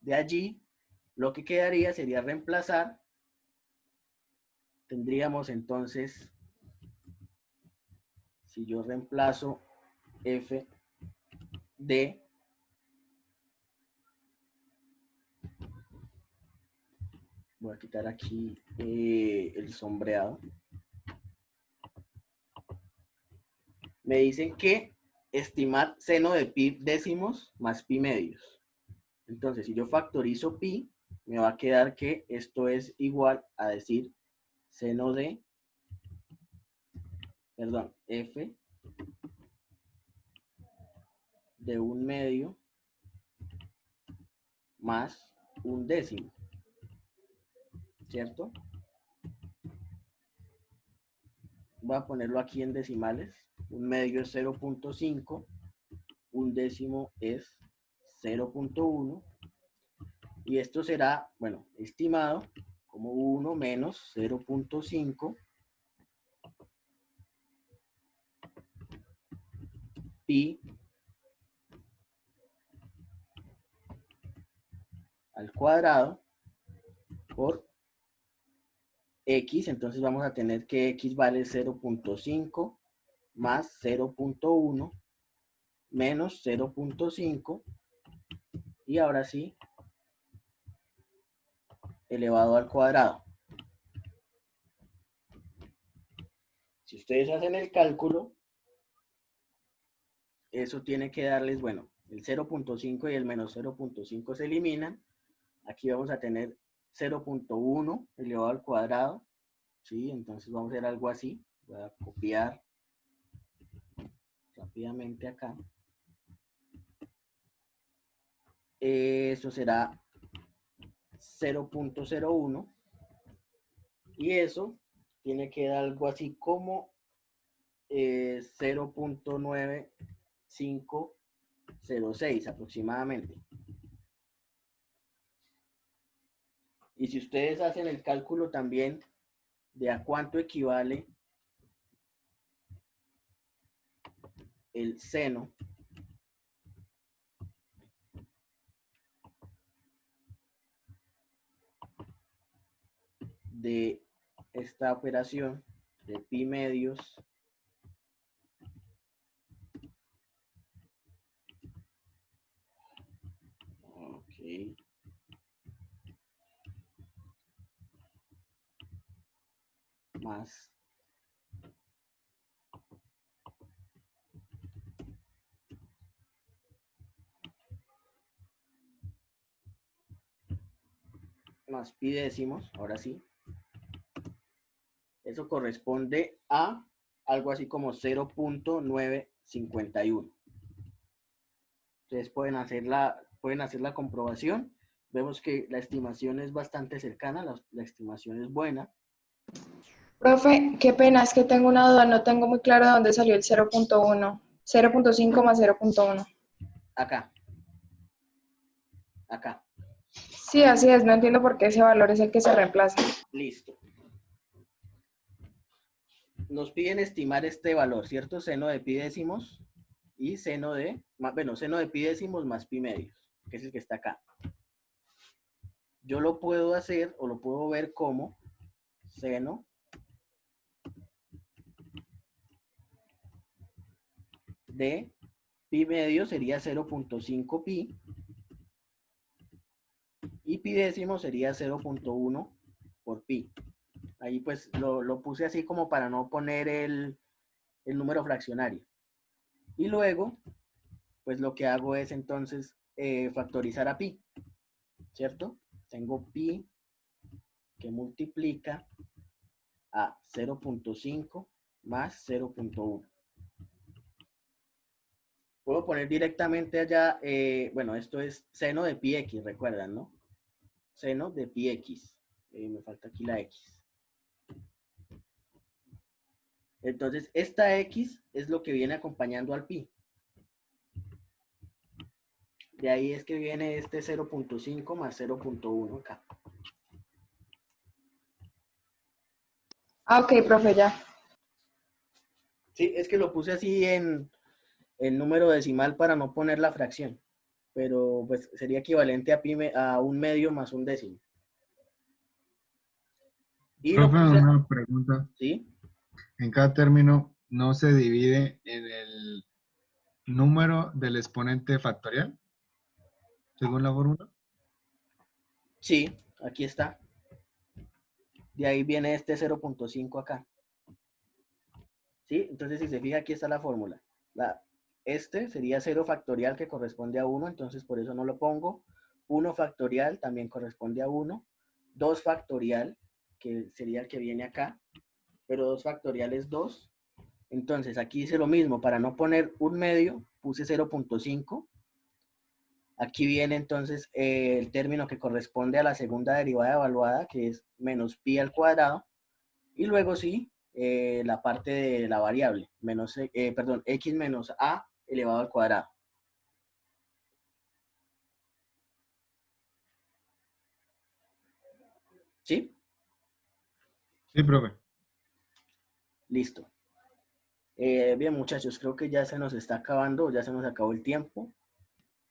De allí, lo que quedaría sería reemplazar. Tendríamos entonces, si yo reemplazo f de voy a quitar aquí el sombreado. Me dicen que estimar seno de pi décimos más pi medios. Entonces, si yo factorizo pi, me va a quedar que esto es igual a decir seno de, perdón, f de 1 medio más 1 décimo, ¿cierto? Voy a ponerlo aquí en decimales. 1 medio es 0.5, 1 décimo es 0.1, y esto será, bueno, estimado como 1 menos 0.5 pi al cuadrado por x, entonces vamos a tener que x vale 0.5 más 0.1 menos 0.5, y ahora sí, elevado al cuadrado. Si ustedes hacen el cálculo, eso tiene que darles, bueno, el 0.5 y el menos 0.5 se eliminan. Aquí vamos a tener 0.1 elevado al cuadrado, ¿sí? Entonces vamos a hacer algo así. Voy a copiar rápidamente acá. Eso será 0.01, y eso tiene que dar algo así como 0.9506 aproximadamente. Y si ustedes hacen el cálculo también de a cuánto equivale el seno de esta operación de pi medios más pi décimos, ahora sí, eso corresponde a algo así como 0.951. Ustedes pueden hacer la comprobación. Vemos que la estimación es bastante cercana, la estimación es buena. Profe, qué pena, es que tengo una duda, no tengo muy claro de dónde salió el 0.1. 0.5 más 0.1. Acá. Acá. Sí, así es. No entiendo por qué ese valor es el que se reemplaza. Listo. Nos piden estimar este valor, ¿cierto? Seno de pi décimos y seno de, bueno, seno de pi décimos más pi medios, que es el que está acá. Yo lo puedo hacer o lo puedo ver como seno de pi medio sería 0.5 pi y pi décimo sería 0.1 por pi. Ahí pues lo puse así como para no poner el número fraccionario. Y luego, pues lo que hago es entonces factorizar a pi, ¿cierto? Tengo pi que multiplica a 0.5 más 0.1. Puedo poner directamente allá, bueno, esto es seno de pi x, recuerdan, ¿no? Seno de pi x. Me falta aquí la x. Entonces, esta x es lo que viene acompañando al pi. De ahí es que viene este 0.5 más 0.1 acá. Ah, ok, profe, ya. Sí, es que lo puse así en número decimal para no poner la fracción. Pero pues sería equivalente a, pi a un medio más un décimo. Y Profe, lo puse... una pregunta. ¿Sí? En cada término no se divide en el número del exponente factorial, según la fórmula. Sí, aquí está. De ahí viene este 0.5 acá. ¿Sí? Entonces, si se fija, aquí está la fórmula. Este sería 0 factorial que corresponde a 1, entonces por eso no lo pongo. 1 factorial también corresponde a 1. 2 factorial, que sería el que viene acá, pero 2 factorial es 2. Entonces, aquí hice lo mismo. Para no poner un medio, puse 0.5. Aquí viene entonces el término que corresponde a la segunda derivada evaluada, que es menos pi al cuadrado. Y luego sí, la parte de la variable, perdón, x menos a elevado al cuadrado. ¿Sí? Sí, profe. Listo. Bien, muchachos, creo que ya se nos está acabando, ya se nos acabó el tiempo.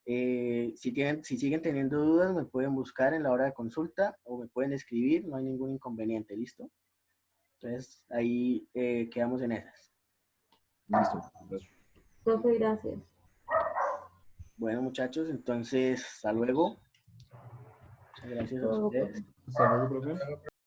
Si siguen teniendo dudas, me pueden buscar en la hora de consulta o me pueden escribir, no hay ningún inconveniente, ¿listo? Entonces, ahí quedamos en esas. Listo. Profe, gracias. Bueno, muchachos, entonces, hasta luego. Muchas gracias a Todo, ustedes. Hasta luego, profe.